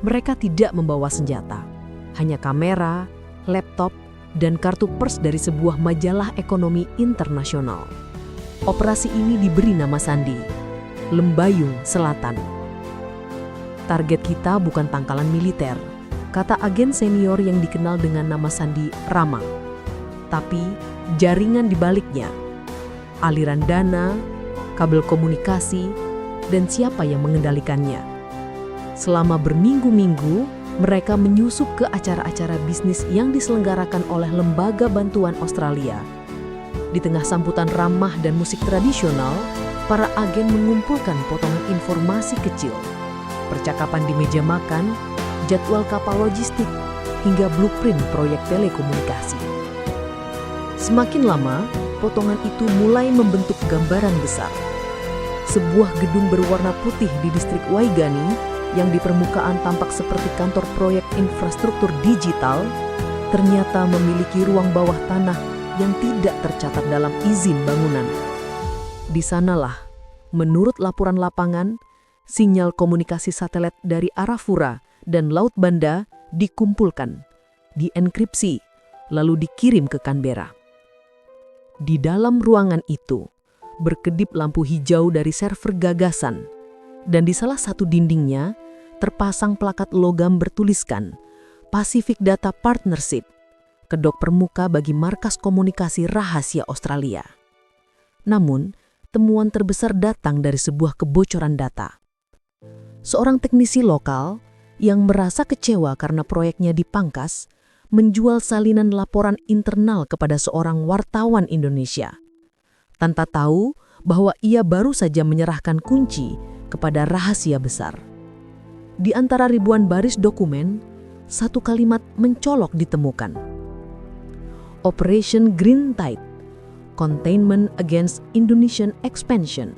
Mereka tidak membawa senjata, hanya kamera, laptop, dan kartu pers dari sebuah majalah ekonomi internasional. Operasi ini diberi nama sandi, Lembayung Selatan. Target kita bukan pangkalan militer, kata agen senior yang dikenal dengan nama sandi Rama. Tapi jaringan di baliknya, aliran dana, kabel komunikasi, dan siapa yang mengendalikannya. Selama berminggu-minggu, mereka menyusup ke acara-acara bisnis yang diselenggarakan oleh Lembaga Bantuan Australia. Di tengah sambutan ramah dan musik tradisional, para agen mengumpulkan potongan informasi kecil. Percakapan di meja makan, jadwal kapal logistik, hingga blueprint proyek telekomunikasi. Semakin lama, potongan itu mulai membentuk gambaran besar. Sebuah gedung berwarna putih di distrik Waigani yang di permukaan tampak seperti kantor proyek infrastruktur digital, ternyata memiliki ruang bawah tanah yang tidak tercatat dalam izin bangunan. Di sanalah, menurut laporan lapangan, sinyal komunikasi satelit dari Arafura dan Laut Banda dikumpulkan, dienkripsi, lalu dikirim ke Canberra. Di dalam ruangan itu, berkedip lampu hijau dari server gagasan, dan di salah satu dindingnya terpasang plakat logam bertuliskan Pacific Data Partnership, kedok permuka bagi markas komunikasi rahasia Australia. Namun, temuan terbesar datang dari sebuah kebocoran data. Seorang teknisi lokal yang merasa kecewa karena proyeknya dipangkas, menjual salinan laporan internal kepada seorang wartawan Indonesia, tanpa tahu bahwa ia baru saja menyerahkan kunci kepada rahasia besar. Di antara ribuan baris dokumen, satu kalimat mencolok ditemukan. Operation Green Tide, Containment Against Indonesian Expansion.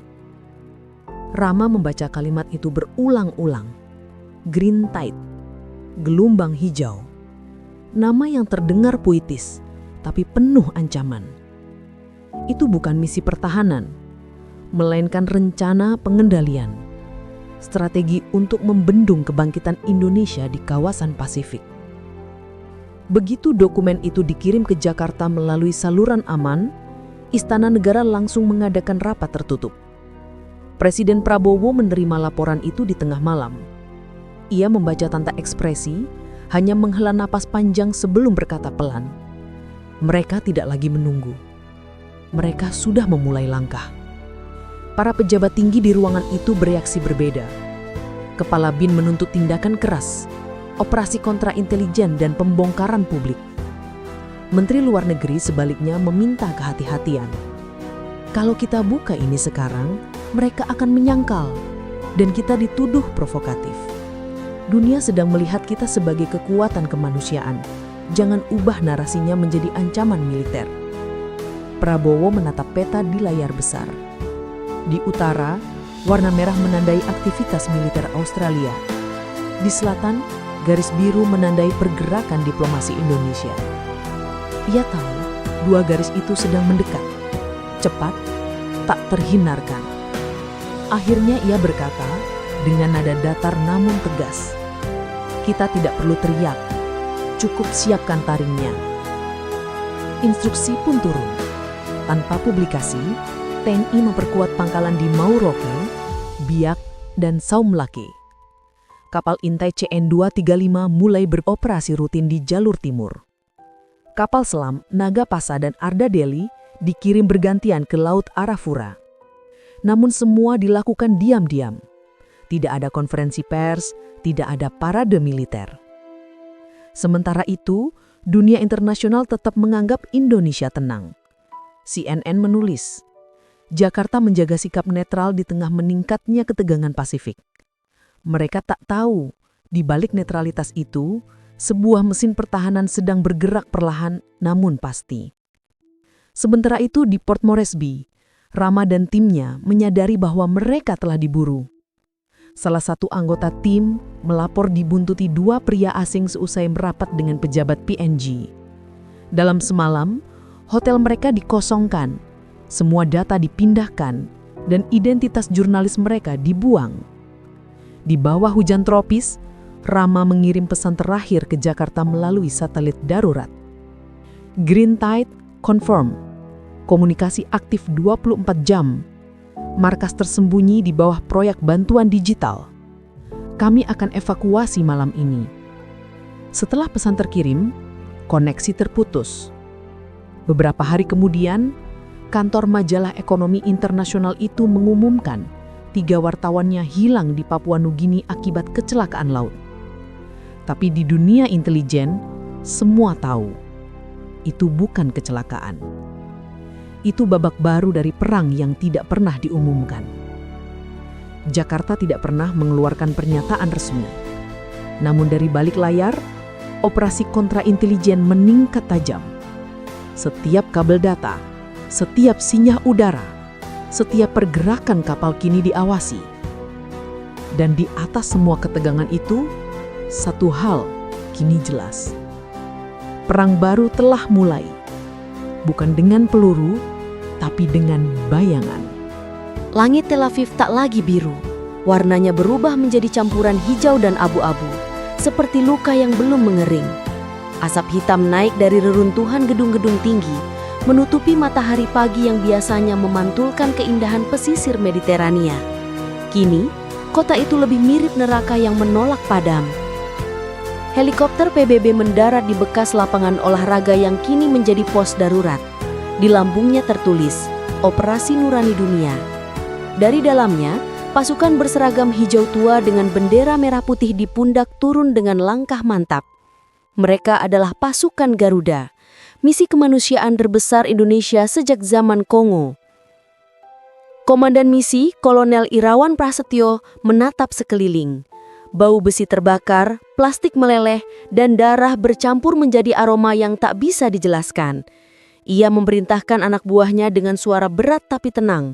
Rama membaca kalimat itu berulang-ulang. Green Tide, gelombang hijau. Nama yang terdengar puitis, tapi penuh ancaman. Itu bukan misi pertahanan, melainkan rencana pengendalian. Strategi untuk membendung kebangkitan Indonesia di kawasan Pasifik. Begitu dokumen itu dikirim ke Jakarta melalui saluran aman, Istana Negara langsung mengadakan rapat tertutup. Presiden Prabowo menerima laporan itu di tengah malam. Ia membaca tanpa ekspresi, hanya menghela napas panjang sebelum berkata pelan. Mereka tidak lagi menunggu. Mereka sudah memulai langkah. Para pejabat tinggi di ruangan itu bereaksi berbeda. Kepala BIN menuntut tindakan keras, operasi kontra intelijen dan pembongkaran publik. Menteri Luar Negeri sebaliknya meminta kehati-hatian. Kalau kita buka ini sekarang, mereka akan menyangkal, dan kita dituduh provokatif. Dunia sedang melihat kita sebagai kekuatan kemanusiaan. Jangan ubah narasinya menjadi ancaman militer. Prabowo menatap peta di layar besar. Di utara, warna merah menandai aktivitas militer Australia. Di selatan, garis biru menandai pergerakan diplomasi Indonesia. Ia tahu dua garis itu sedang mendekat, cepat tak terhindarkan. Akhirnya ia berkata dengan nada datar namun tegas, "Kita tidak perlu teriak, cukup siapkan taringnya." Instruksi pun turun. Tanpa publikasi, TNI memperkuat pangkalan di Mauroke, Biak, dan Saumlake. Kapal intai CN-235 mulai beroperasi rutin di jalur timur. Kapal selam Nagapasa dan Arda Delhi dikirim bergantian ke Laut Arafura. Namun semua dilakukan diam-diam. Tidak ada konferensi pers, tidak ada parade militer. Sementara itu, dunia internasional tetap menganggap Indonesia tenang. CNN menulis, Jakarta menjaga sikap netral di tengah meningkatnya ketegangan Pasifik. Mereka tak tahu, di balik netralitas itu, sebuah mesin pertahanan sedang bergerak perlahan namun pasti. Sementara itu di Port Moresby, Rama dan timnya menyadari bahwa mereka telah diburu. Salah satu anggota tim melapor dibuntuti 2 pria asing seusai merapat dengan pejabat PNG. Dalam semalam, hotel mereka dikosongkan, semua data dipindahkan, dan identitas jurnalis mereka dibuang. Di bawah hujan tropis, Rama mengirim pesan terakhir ke Jakarta melalui satelit darurat. Green Tide confirm, komunikasi aktif 24 jam, markas tersembunyi di bawah proyek bantuan digital. Kami akan evakuasi malam ini. Setelah pesan terkirim, koneksi terputus. Beberapa hari kemudian, kantor majalah ekonomi internasional itu mengumumkan 3 wartawannya hilang di Papua Nugini akibat kecelakaan laut. Tapi di dunia intelijen, semua tahu, itu bukan kecelakaan. Itu babak baru dari perang yang tidak pernah diumumkan. Jakarta tidak pernah mengeluarkan pernyataan resmi. Namun dari balik layar, operasi kontra-intelijen meningkat tajam. Setiap kabel data, setiap sinyal udara, setiap pergerakan kapal kini diawasi. Dan di atas semua ketegangan itu, satu hal kini jelas. Perang baru telah mulai. Bukan dengan peluru, tapi dengan bayangan. Langit Tel Aviv tak lagi biru. Warnanya berubah menjadi campuran hijau dan abu-abu, seperti luka yang belum mengering. Asap hitam naik dari reruntuhan gedung-gedung tinggi, menutupi matahari pagi yang biasanya memantulkan keindahan pesisir Mediterania. Kini, kota itu lebih mirip neraka yang menolak padam. Helikopter PBB mendarat di bekas lapangan olahraga yang kini menjadi pos darurat. Di lambungnya tertulis, Operasi Nurani Dunia. Dari dalamnya, pasukan berseragam hijau tua dengan bendera merah putih di pundak turun dengan langkah mantap. Mereka adalah pasukan Garuda, misi kemanusiaan terbesar Indonesia sejak zaman Kongo. Komandan misi, Kolonel Irawan Prasetyo, menatap sekeliling. Bau besi terbakar, plastik meleleh, dan darah bercampur menjadi aroma yang tak bisa dijelaskan. Ia memerintahkan anak buahnya dengan suara berat tapi tenang.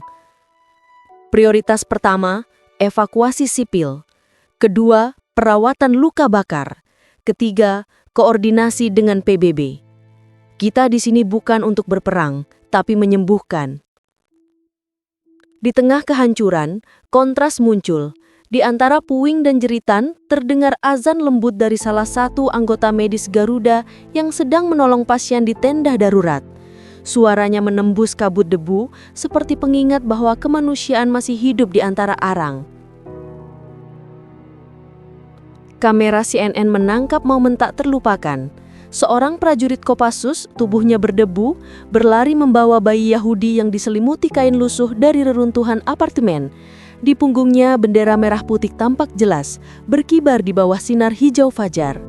Prioritas pertama, evakuasi sipil. Kedua, perawatan luka bakar. Ketiga, koordinasi dengan PBB. Kita di sini bukan untuk berperang, tapi menyembuhkan. Di tengah kehancuran, kontras muncul. Di antara puing dan jeritan, terdengar azan lembut dari salah satu anggota medis Garuda yang sedang menolong pasien di tenda darurat. Suaranya menembus kabut debu, seperti pengingat bahwa kemanusiaan masih hidup di antara arang. Kamera CNN menangkap momen tak terlupakan. Seorang prajurit Kopassus, tubuhnya berdebu, berlari membawa bayi Yahudi yang diselimuti kain lusuh dari reruntuhan apartemen. Di punggungnya bendera merah putih tampak jelas, berkibar di bawah sinar hijau fajar.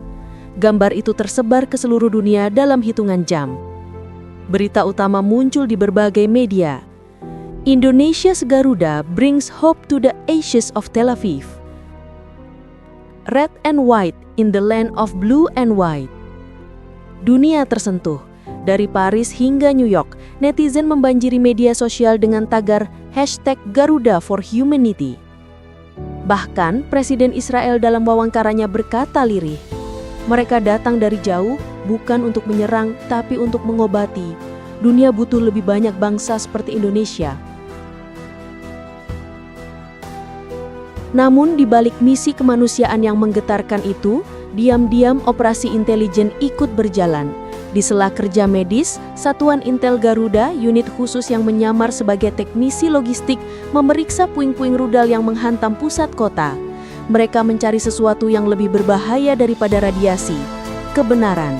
Gambar itu tersebar ke seluruh dunia dalam hitungan jam. Berita utama muncul di berbagai media. Indonesia's Garuda brings hope to the ashes of Tel Aviv. Red and white in the land of blue and white. Dunia tersentuh. Dari Paris hingga New York, netizen membanjiri media sosial dengan tagar #Garuda for Humanity. Bahkan Presiden Israel dalam wawancaranya berkata lirih, mereka datang dari jauh bukan untuk menyerang tapi untuk mengobati. Dunia butuh lebih banyak bangsa seperti Indonesia. Namun di balik misi kemanusiaan yang menggetarkan itu, diam-diam operasi intelijen ikut berjalan. Di sela kerja medis, Satuan Intel Garuda, unit khusus yang menyamar sebagai teknisi logistik, memeriksa puing-puing rudal yang menghantam pusat kota. Mereka mencari sesuatu yang lebih berbahaya daripada radiasi, kebenaran.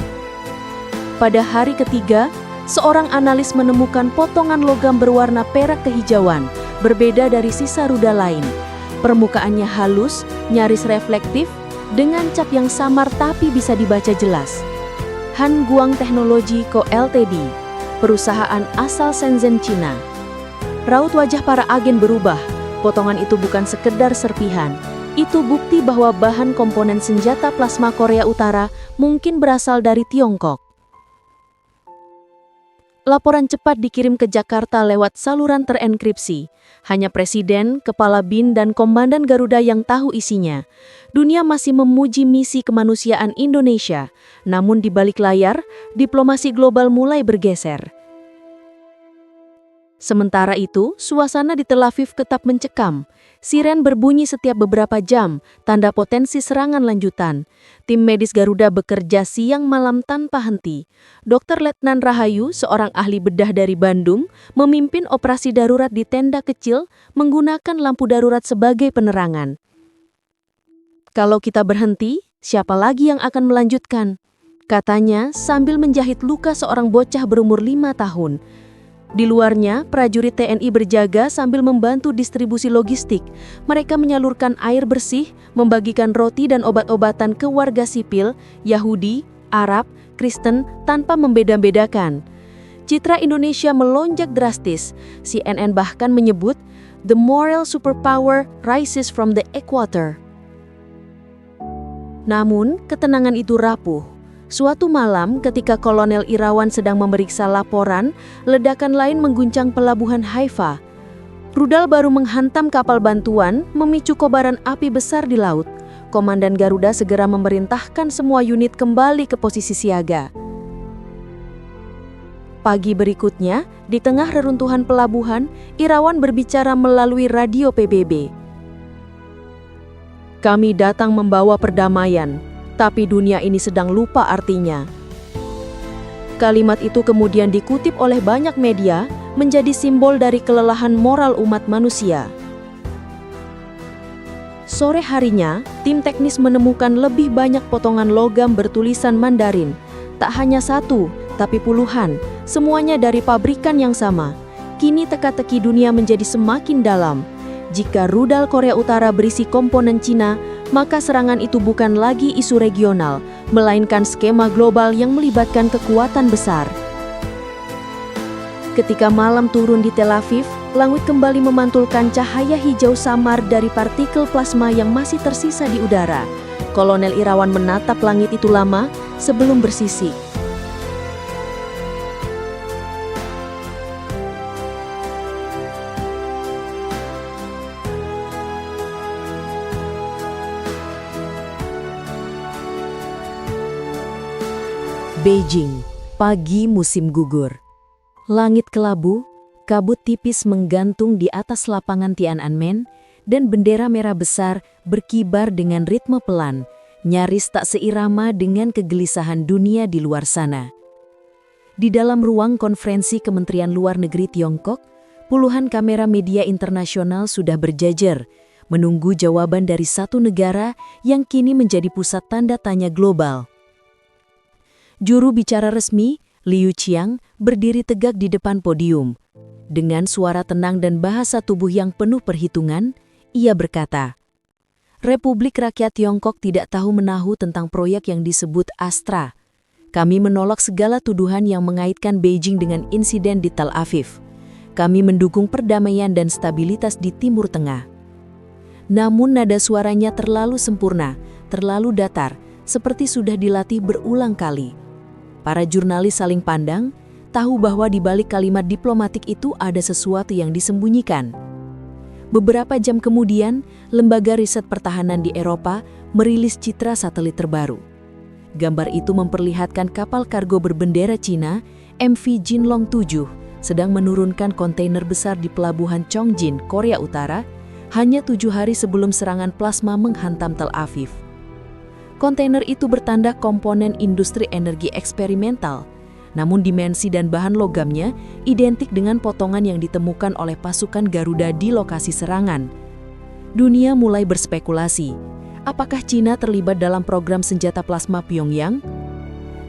Pada hari ketiga, seorang analis menemukan potongan logam berwarna perak kehijauan, berbeda dari sisa rudal lain. Permukaannya halus, nyaris reflektif, dengan cap yang samar tapi bisa dibaca jelas. Han Guang Technology Co Ltd, perusahaan asal Shenzhen, Cina. Raut wajah para agen berubah. Potongan itu bukan sekedar serpihan. Itu bukti bahwa bahan komponen senjata plasma Korea Utara mungkin berasal dari Tiongkok. Laporan cepat dikirim ke Jakarta lewat saluran terenkripsi. Hanya Presiden, Kepala BIN, dan Komandan Garuda yang tahu isinya. Dunia masih memuji misi kemanusiaan Indonesia. Namun di balik layar, diplomasi global mulai bergeser. Sementara itu, suasana di Tel Aviv tetap mencekam. Siren berbunyi setiap beberapa jam, tanda potensi serangan lanjutan. Tim medis Garuda bekerja siang malam tanpa henti. Dr. Letnan Rahayu, seorang ahli bedah dari Bandung, memimpin operasi darurat di tenda kecil menggunakan lampu darurat sebagai penerangan. Kalau kita berhenti, siapa lagi yang akan melanjutkan? Katanya sambil menjahit luka seorang bocah berumur 5 tahun. Di luarnya, prajurit TNI berjaga sambil membantu distribusi logistik. Mereka menyalurkan air bersih, membagikan roti dan obat-obatan ke warga sipil, Yahudi, Arab, Kristen, tanpa membeda-bedakan. Citra Indonesia melonjak drastis. CNN bahkan menyebut, "The moral superpower rises from the equator." Namun, ketenangan itu rapuh. Suatu malam ketika Kolonel Irawan sedang memeriksa laporan, ledakan lain mengguncang pelabuhan Haifa. Rudal baru menghantam kapal bantuan, memicu kobaran api besar di laut. Komandan Garuda segera memerintahkan semua unit kembali ke posisi siaga. Pagi berikutnya, di tengah reruntuhan pelabuhan, Irawan berbicara melalui radio PBB. "Kami datang membawa perdamaian. Tapi dunia ini sedang lupa artinya." Kalimat itu kemudian dikutip oleh banyak media, menjadi simbol dari kelelahan moral umat manusia. Sore harinya, tim teknis menemukan lebih banyak potongan logam bertulisan Mandarin. Tak hanya satu, tapi puluhan, semuanya dari pabrikan yang sama. Kini teka-teki dunia menjadi semakin dalam. Jika rudal Korea Utara berisi komponen Cina, maka serangan itu bukan lagi isu regional, melainkan skema global yang melibatkan kekuatan besar. Ketika malam turun di Tel Aviv, langit kembali memantulkan cahaya hijau samar dari partikel plasma yang masih tersisa di udara. Kolonel Irawan menatap langit itu lama sebelum bersisik. Beijing, pagi musim gugur. Langit kelabu, kabut tipis menggantung di atas lapangan Tiananmen, dan bendera merah besar berkibar dengan ritme pelan, nyaris tak seirama dengan kegelisahan dunia di luar sana. Di dalam ruang konferensi Kementerian Luar Negeri Tiongkok, puluhan kamera media internasional sudah berjajar, menunggu jawaban dari satu negara yang kini menjadi pusat tanda tanya global. Juru bicara resmi, Liu Qiang, berdiri tegak di depan podium. Dengan suara tenang dan bahasa tubuh yang penuh perhitungan, ia berkata, "Republik Rakyat Tiongkok tidak tahu menahu tentang proyek yang disebut Astra. Kami menolak segala tuduhan yang mengaitkan Beijing dengan insiden di Tel Aviv. Kami mendukung perdamaian dan stabilitas di Timur Tengah." Namun nada suaranya terlalu sempurna, terlalu datar, seperti sudah dilatih berulang kali. Para jurnalis saling pandang, tahu bahwa di balik kalimat diplomatik itu ada sesuatu yang disembunyikan. Beberapa jam kemudian, lembaga riset pertahanan di Eropa merilis citra satelit terbaru. Gambar itu memperlihatkan kapal kargo berbendera Cina, MV Jinlong 7, sedang menurunkan kontainer besar di pelabuhan Chongjin, Korea Utara, hanya 7 hari sebelum serangan plasma menghantam Tel Aviv. Kontainer itu bertanda komponen industri energi eksperimental, namun dimensi dan bahan logamnya identik dengan potongan yang ditemukan oleh pasukan Garuda di lokasi serangan. Dunia mulai berspekulasi, apakah Cina terlibat dalam program senjata plasma Pyongyang?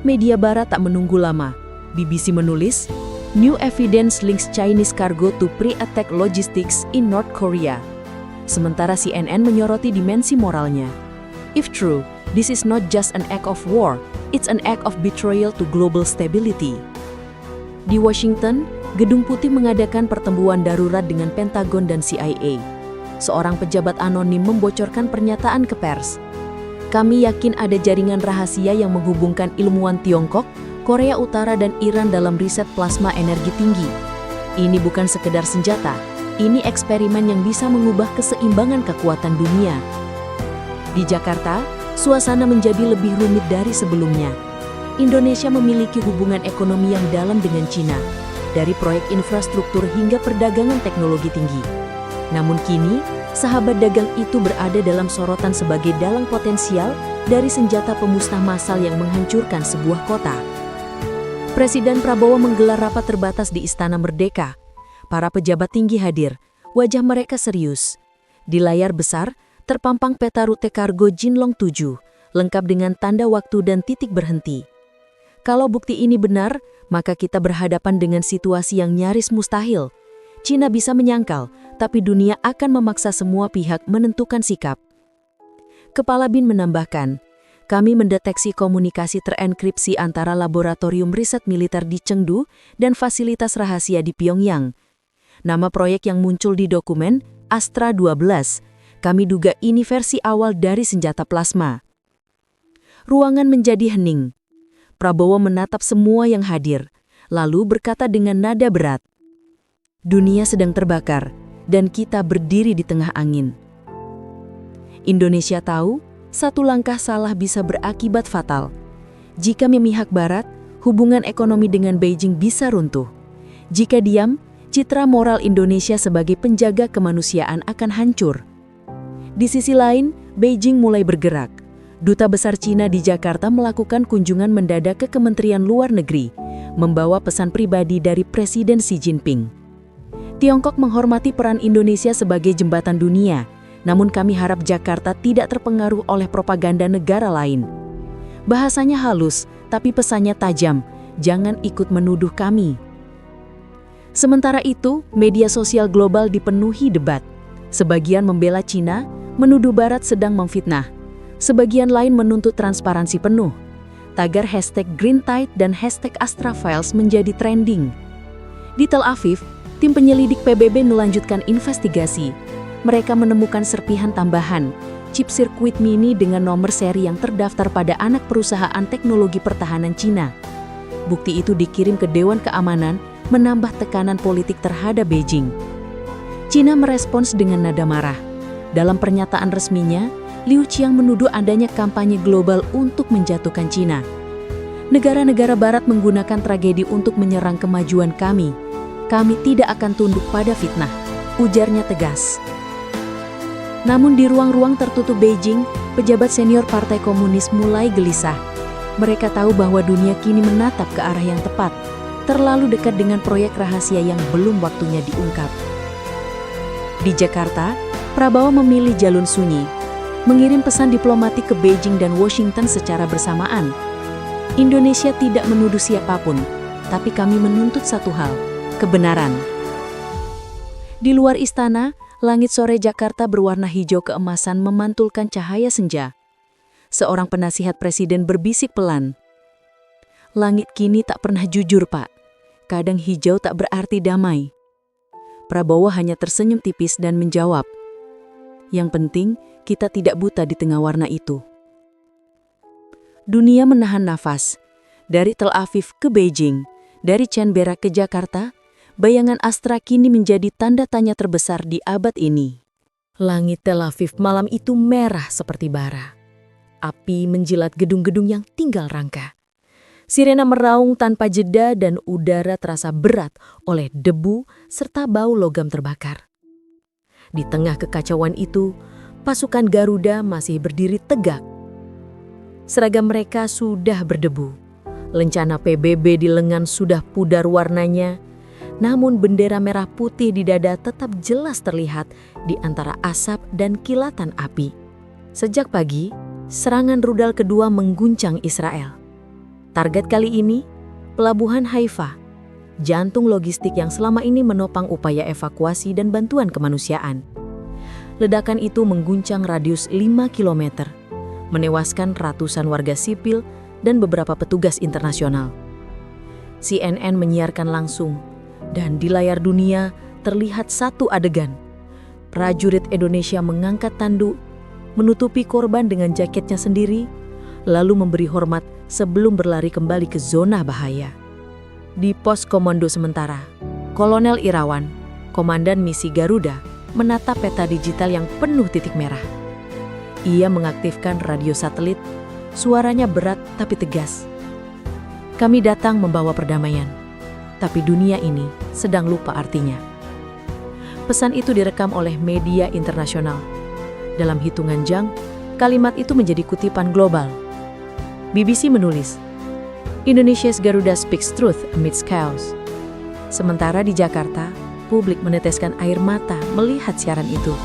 Media barat tak menunggu lama. BBC menulis, New evidence links Chinese cargo to pre-attack logistics in North Korea. Sementara CNN menyoroti dimensi moralnya. If true, this is not just an act of war, it's an act of betrayal to global stability. Di Washington, Gedung Putih mengadakan pertemuan darurat dengan Pentagon dan CIA. Seorang pejabat anonim membocorkan pernyataan ke pers. Kami yakin ada jaringan rahasia yang menghubungkan ilmuwan Tiongkok, Korea Utara dan Iran dalam riset plasma energi tinggi. Ini bukan sekedar senjata, ini eksperimen yang bisa mengubah keseimbangan kekuatan dunia. Di Jakarta, suasana menjadi lebih rumit dari sebelumnya. Indonesia memiliki hubungan ekonomi yang dalam dengan Cina, dari proyek infrastruktur hingga perdagangan teknologi tinggi. Namun kini, sahabat dagang itu berada dalam sorotan sebagai dalang potensial dari senjata pemusnah massal yang menghancurkan sebuah kota. Presiden Prabowo menggelar rapat terbatas di Istana Merdeka. Para pejabat tinggi hadir, wajah mereka serius. Di layar besar, terpampang peta rute kargo Jinlong 7, lengkap dengan tanda waktu dan titik berhenti. Kalau bukti ini benar, maka kita berhadapan dengan situasi yang nyaris mustahil. Cina bisa menyangkal, tapi dunia akan memaksa semua pihak menentukan sikap. Kepala BIN menambahkan, kami mendeteksi komunikasi terenkripsi antara laboratorium riset militer di Chengdu dan fasilitas rahasia di Pyongyang. Nama proyek yang muncul di dokumen, Astra 12, kami duga ini versi awal dari senjata plasma. Ruangan menjadi hening. Prabowo menatap semua yang hadir, lalu berkata dengan nada berat, dunia sedang terbakar, dan kita berdiri di tengah angin. Indonesia tahu, satu langkah salah bisa berakibat fatal. Jika memihak Barat, hubungan ekonomi dengan Beijing bisa runtuh. Jika diam, citra moral Indonesia sebagai penjaga kemanusiaan akan hancur. Di sisi lain, Beijing mulai bergerak. Duta Besar Cina di Jakarta melakukan kunjungan mendadak ke Kementerian Luar Negeri, membawa pesan pribadi dari Presiden Xi Jinping. Tiongkok menghormati peran Indonesia sebagai jembatan dunia, namun kami harap Jakarta tidak terpengaruh oleh propaganda negara lain. Bahasanya halus, tapi pesannya tajam, jangan ikut menuduh kami. Sementara itu, media sosial global dipenuhi debat. Sebagian membela Cina, menuduh Barat sedang memfitnah. Sebagian lain menuntut transparansi penuh. Tagar #GreenTide dan #AstraFiles menjadi trending. Di Tel Aviv, tim penyelidik PBB melanjutkan investigasi. Mereka menemukan serpihan tambahan, chip sirkuit mini dengan nomor seri yang terdaftar pada anak perusahaan teknologi pertahanan Cina. Bukti itu dikirim ke Dewan Keamanan, menambah tekanan politik terhadap Beijing. Cina merespons dengan nada marah. Dalam pernyataan resminya, Liu Qiang menuduh adanya kampanye global untuk menjatuhkan Cina. Negara-negara Barat menggunakan tragedi untuk menyerang kemajuan kami. Kami tidak akan tunduk pada fitnah, ujarnya tegas. Namun di ruang-ruang tertutup Beijing, pejabat senior Partai Komunis mulai gelisah. Mereka tahu bahwa dunia kini menatap ke arah yang tepat, terlalu dekat dengan proyek rahasia yang belum waktunya diungkap. Di Jakarta, Prabowo memilih jalur sunyi, mengirim pesan diplomatik ke Beijing dan Washington secara bersamaan. Indonesia tidak menuduh siapapun, tapi kami menuntut satu hal, kebenaran. Di luar istana, langit sore Jakarta berwarna hijau keemasan memantulkan cahaya senja. Seorang penasihat presiden berbisik pelan. Langit kini tak pernah jujur, Pak. Kadang hijau tak berarti damai. Prabowo hanya tersenyum tipis dan menjawab, yang penting kita tidak buta di tengah warna itu. Dunia menahan nafas. Dari Tel Aviv ke Beijing, dari Canberra ke Jakarta, bayangan Astra kini menjadi tanda tanya terbesar di abad ini. Langit Tel Aviv malam itu merah seperti bara. Api menjilat gedung-gedung yang tinggal rangka. Sirena meraung tanpa jeda dan udara terasa berat oleh debu serta bau logam terbakar. Di tengah kekacauan itu, pasukan Garuda masih berdiri tegak. Seragam mereka sudah berdebu. Lencana PBB di lengan sudah pudar warnanya, namun bendera merah putih di dada tetap jelas terlihat di antara asap dan kilatan api. Sejak pagi, serangan rudal kedua mengguncang Israel. Target kali ini, Pelabuhan Haifa, jantung logistik yang selama ini menopang upaya evakuasi dan bantuan kemanusiaan. Ledakan itu mengguncang radius 5 km, menewaskan ratusan warga sipil dan beberapa petugas internasional. CNN menyiarkan langsung, dan di layar dunia terlihat satu adegan. Prajurit Indonesia mengangkat tanduk, menutupi korban dengan jaketnya sendiri, lalu memberi hormat sebelum berlari kembali ke zona bahaya. Di pos komando sementara, Kolonel Irawan, Komandan Misi Garuda, menatap peta digital yang penuh titik merah. Ia mengaktifkan radio satelit, suaranya berat tapi tegas. Kami datang membawa perdamaian, tapi dunia ini sedang lupa artinya. Pesan itu direkam oleh media internasional. Dalam hitungan jam, kalimat itu menjadi kutipan global. BBC menulis, Indonesia's Garuda speaks truth amidst chaos. Sementara di Jakarta, publik meneteskan air mata melihat siaran itu.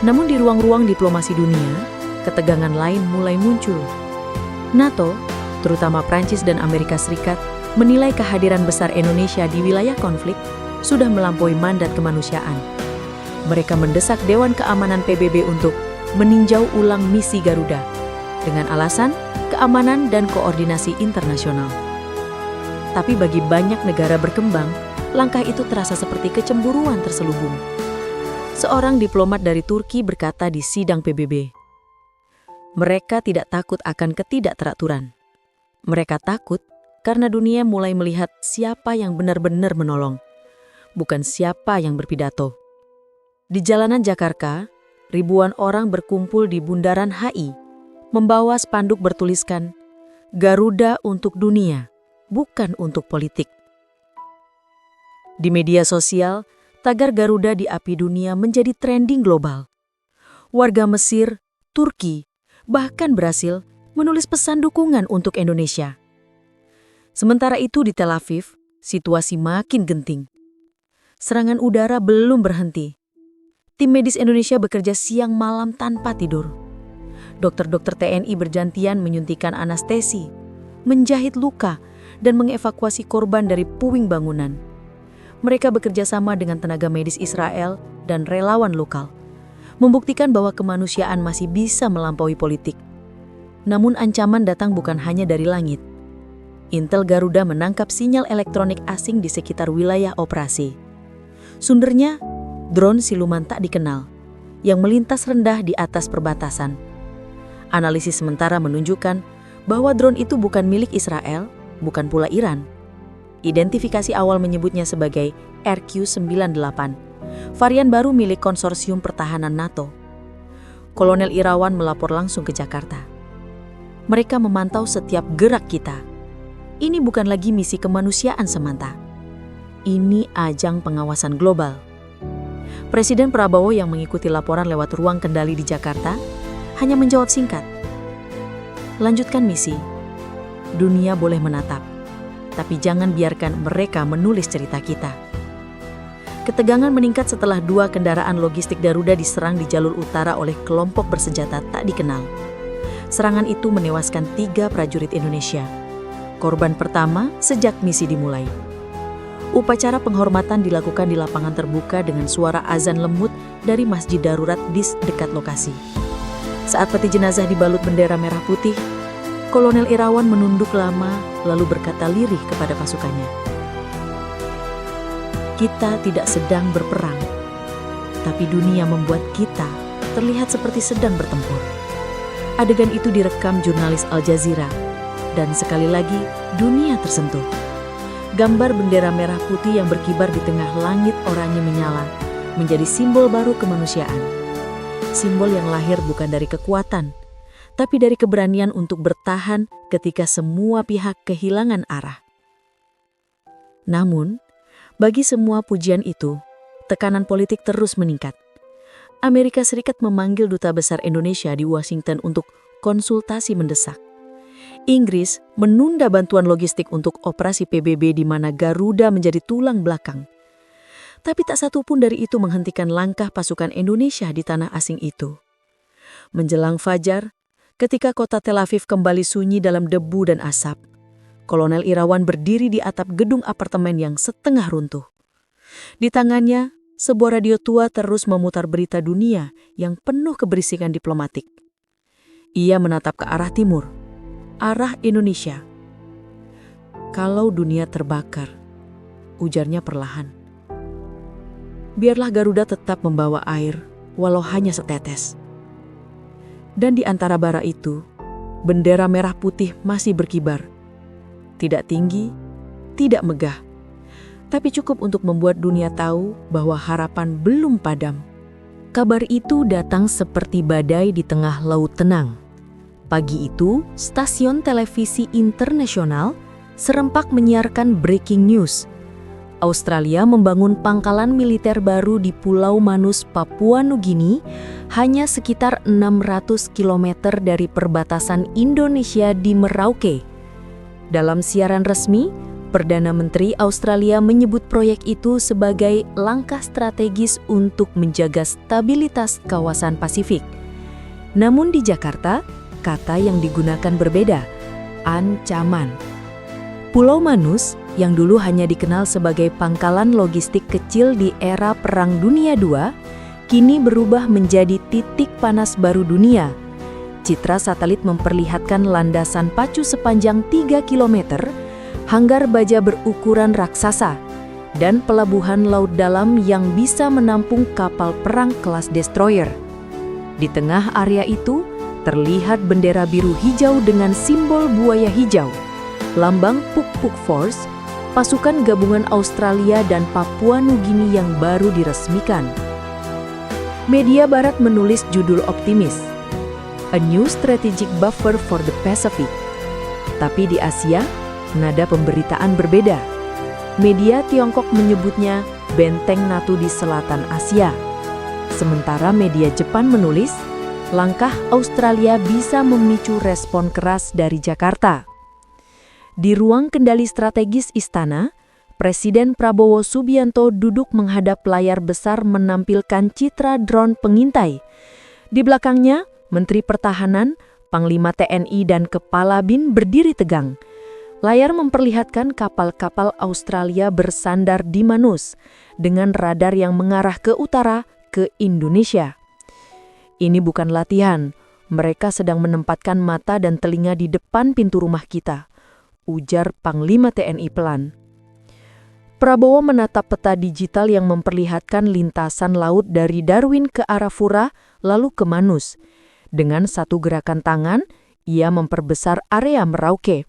Namun di ruang-ruang diplomasi dunia, ketegangan lain mulai muncul. NATO, terutama Prancis dan Amerika Serikat, menilai kehadiran besar Indonesia di wilayah konflik sudah melampaui mandat kemanusiaan. Mereka mendesak Dewan Keamanan PBB untuk meninjau ulang misi Garuda dengan alasan keamanan dan koordinasi internasional. Tapi bagi banyak negara berkembang, langkah itu terasa seperti kecemburuan terselubung. Seorang diplomat dari Turki berkata di sidang PBB, mereka tidak takut akan ketidakteraturan. Mereka takut karena dunia mulai melihat siapa yang benar-benar menolong, bukan siapa yang berpidato. Di jalanan Jakarta, ribuan orang berkumpul di Bundaran HI, membawa spanduk bertuliskan, Garuda untuk dunia, bukan untuk politik. Di media sosial, tagar Garuda di api dunia menjadi trending global. Warga Mesir, Turki, bahkan Brasil menulis pesan dukungan untuk Indonesia. Sementara itu di Tel Aviv, situasi makin genting. Serangan udara belum berhenti. Tim medis Indonesia bekerja siang malam tanpa tidur. Dokter-dokter TNI bergantian menyuntikkan anestesi, menjahit luka, dan mengevakuasi korban dari puing bangunan. Mereka bekerja sama dengan tenaga medis Israel dan relawan lokal, membuktikan bahwa kemanusiaan masih bisa melampaui politik. Namun ancaman datang bukan hanya dari langit. Intel Garuda menangkap sinyal elektronik asing di sekitar wilayah operasi. Sundernya, drone siluman tak dikenal, yang melintas rendah di atas perbatasan. Analisis sementara menunjukkan bahwa drone itu bukan milik Israel, bukan pula Iran. Identifikasi awal menyebutnya sebagai RQ-98, varian baru milik konsorsium pertahanan NATO. Kolonel Irawan melapor langsung ke Jakarta. Mereka memantau setiap gerak kita. Ini bukan lagi misi kemanusiaan semata. Ini ajang pengawasan global. Presiden Prabowo yang mengikuti laporan lewat ruang kendali di Jakarta hanya menjawab singkat, lanjutkan misi. Dunia boleh menatap, tapi jangan biarkan mereka menulis cerita kita. Ketegangan meningkat setelah 2 kendaraan logistik Garuda diserang di jalur utara oleh kelompok bersenjata tak dikenal. Serangan itu menewaskan 3 prajurit Indonesia, korban pertama sejak misi dimulai. Upacara penghormatan dilakukan di lapangan terbuka dengan suara azan lembut dari masjid darurat di dekat lokasi. Saat peti jenazah dibalut bendera merah putih, Kolonel Irawan menunduk lama lalu berkata lirih kepada pasukannya. Kita tidak sedang berperang, tapi dunia membuat kita terlihat seperti sedang bertempur. Adegan itu direkam jurnalis Al Jazeera, dan sekali lagi dunia tersentuh. Gambar bendera merah putih yang berkibar di tengah langit oranye menyala menjadi simbol baru kemanusiaan. Simbol yang lahir bukan dari kekuatan, tapi dari keberanian untuk bertahan ketika semua pihak kehilangan arah. Namun, bagi semua pujian itu, tekanan politik terus meningkat. Amerika Serikat memanggil Duta Besar Indonesia di Washington untuk konsultasi mendesak. Inggris menunda bantuan logistik untuk operasi PBB di mana Garuda menjadi tulang belakang. Tapi tak satu pun dari itu menghentikan langkah pasukan Indonesia di tanah asing itu. Menjelang fajar, ketika kota Tel Aviv kembali sunyi dalam debu dan asap, Kolonel Irawan berdiri di atap gedung apartemen yang setengah runtuh. Di tangannya, sebuah radio tua terus memutar berita dunia yang penuh keberisikan diplomatik. Ia menatap ke arah timur, arah Indonesia. Kalau dunia terbakar, ujarnya perlahan. Biarlah Garuda tetap membawa air, walau hanya setetes. Dan di antara bara itu, bendera merah putih masih berkibar. Tidak tinggi, tidak megah, tapi cukup untuk membuat dunia tahu bahwa harapan belum padam. Kabar itu datang seperti badai di tengah laut tenang. Pagi itu, stasiun televisi internasional serempak menyiarkan breaking news. Australia membangun pangkalan militer baru di Pulau Manus, Papua Nugini, hanya sekitar 600 km dari perbatasan Indonesia di Merauke. Dalam siaran resmi, Perdana Menteri Australia menyebut proyek itu sebagai langkah strategis untuk menjaga stabilitas kawasan Pasifik. Namun di Jakarta, kata yang digunakan berbeda, ancaman. Pulau Manus, yang dulu hanya dikenal sebagai pangkalan logistik kecil di era Perang Dunia II, kini berubah menjadi titik panas baru dunia. Citra satelit memperlihatkan landasan pacu sepanjang 3 km, hanggar baja berukuran raksasa, dan pelabuhan laut dalam yang bisa menampung kapal perang kelas destroyer. Di tengah area itu, terlihat bendera biru hijau dengan simbol buaya hijau, lambang Puk-Puk Force, pasukan gabungan Australia dan Papua Nugini yang baru diresmikan. Media Barat menulis judul optimis, A New Strategic Buffer for the Pacific. Tapi di Asia, nada pemberitaan berbeda. Media Tiongkok menyebutnya benteng NATO di selatan Asia. Sementara media Jepan menulis, langkah Australia bisa memicu respon keras dari Jakarta. Di ruang kendali strategis istana, Presiden Prabowo Subianto duduk menghadap layar besar menampilkan citra drone pengintai. Di belakangnya, Menteri Pertahanan, Panglima TNI dan Kepala BIN berdiri tegang. Layar memperlihatkan kapal-kapal Australia bersandar di Manus dengan radar yang mengarah ke utara ke Indonesia. Ini bukan latihan, mereka sedang menempatkan mata dan telinga di depan pintu rumah kita, ujar Panglima TNI pelan. Prabowo menatap peta digital yang memperlihatkan lintasan laut dari Darwin ke Arafura lalu ke Manus. Dengan satu gerakan tangan, ia memperbesar area Merauke.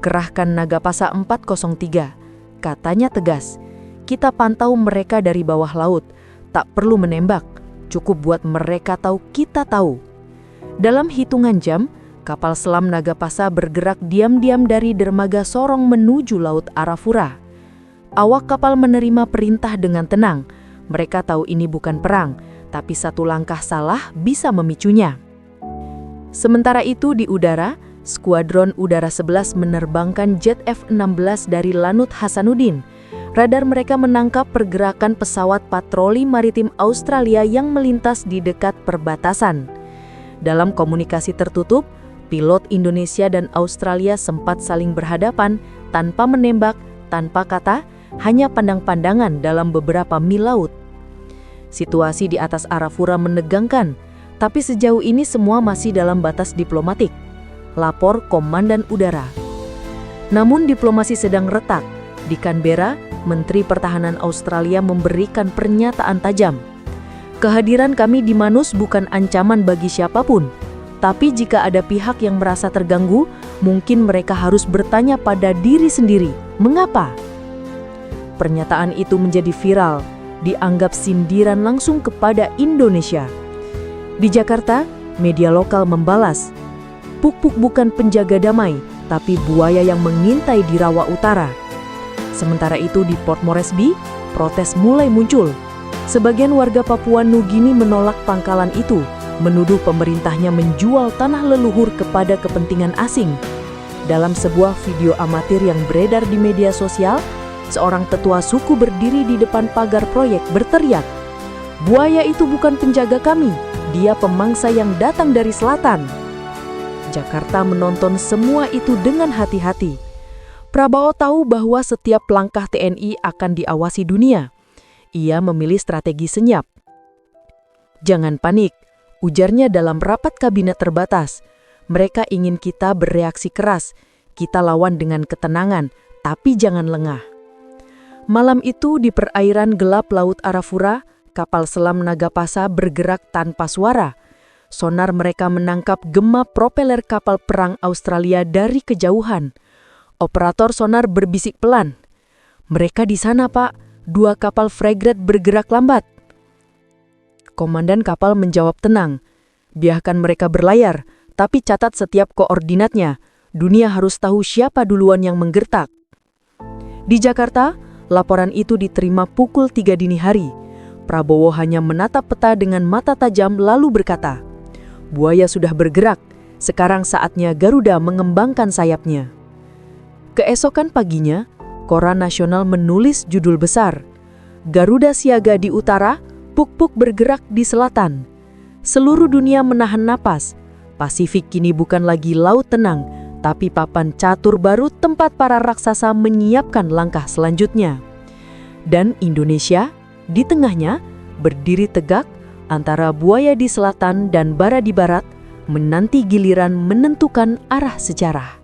Kerahkan Nagapasa 403, katanya tegas. Kita pantau mereka dari bawah laut, tak perlu menembak, cukup buat mereka tahu kita tahu. Dalam hitungan jam, kapal selam Nagapasa bergerak diam-diam dari dermaga Sorong menuju Laut Arafura. Awak kapal menerima perintah dengan tenang. Mereka tahu ini bukan perang, tapi satu langkah salah bisa memicunya. Sementara itu di udara, Skuadron Udara 11 menerbangkan jet F-16 dari Lanut Hasanuddin. Radar mereka menangkap pergerakan pesawat patroli maritim Australia yang melintas di dekat perbatasan. Dalam komunikasi tertutup, pilot Indonesia dan Australia sempat saling berhadapan tanpa menembak, tanpa kata, hanya pandang-pandangan dalam beberapa mil laut. Situasi di atas Arafura menegangkan, tapi sejauh ini semua masih dalam batas diplomatik. Lapor Komandan Udara. Namun diplomasi sedang retak. Di Canberra, Menteri Pertahanan Australia memberikan pernyataan tajam. Kehadiran kami di Manus bukan ancaman bagi siapapun. Tapi jika ada pihak yang merasa terganggu, mungkin mereka harus bertanya pada diri sendiri, mengapa? Pernyataan itu menjadi viral, dianggap sindiran langsung kepada Indonesia. Di Jakarta, media lokal membalas, Puk-Puk bukan penjaga damai, tapi buaya yang mengintai di rawa utara. Sementara itu di Port Moresby, protes mulai muncul. Sebagian warga Papua Nugini menolak pangkalan itu, menuduh pemerintahnya menjual tanah leluhur kepada kepentingan asing. Dalam sebuah video amatir yang beredar di media sosial, seorang tetua suku berdiri di depan pagar proyek berteriak, "Buaya itu bukan penjaga kami, dia pemangsa yang datang dari selatan." Jakarta menonton semua itu dengan hati-hati. Prabowo tahu bahwa setiap langkah TNI akan diawasi dunia. Ia memilih strategi senyap. "Jangan panik," ujarnya dalam rapat kabinet terbatas. "Mereka ingin kita bereaksi keras. Kita lawan dengan ketenangan, tapi jangan lengah." Malam itu di perairan gelap Laut Arafura, kapal selam Nagapasa bergerak tanpa suara. Sonar mereka menangkap gema propeller kapal perang Australia dari kejauhan. Operator sonar berbisik pelan, "Mereka di sana, Pak. 2 kapal frigate bergerak lambat." Komandan kapal menjawab tenang, "Biarkan mereka berlayar, tapi catat setiap koordinatnya. Dunia harus tahu siapa duluan yang menggertak." Di Jakarta, laporan itu diterima pukul 3 dini hari. Prabowo hanya menatap peta dengan mata tajam lalu berkata, "Buaya sudah bergerak, sekarang saatnya Garuda mengembangkan sayapnya." Keesokan paginya, Koran Nasional menulis judul besar, "Garuda siaga di utara, puk-puk bergerak di selatan." Seluruh dunia menahan napas. Pasifik kini bukan lagi laut tenang, tapi papan catur baru tempat para raksasa menyiapkan langkah selanjutnya. Dan Indonesia, di tengahnya, berdiri tegak antara buaya di selatan dan bara di barat, menanti giliran menentukan arah sejarah.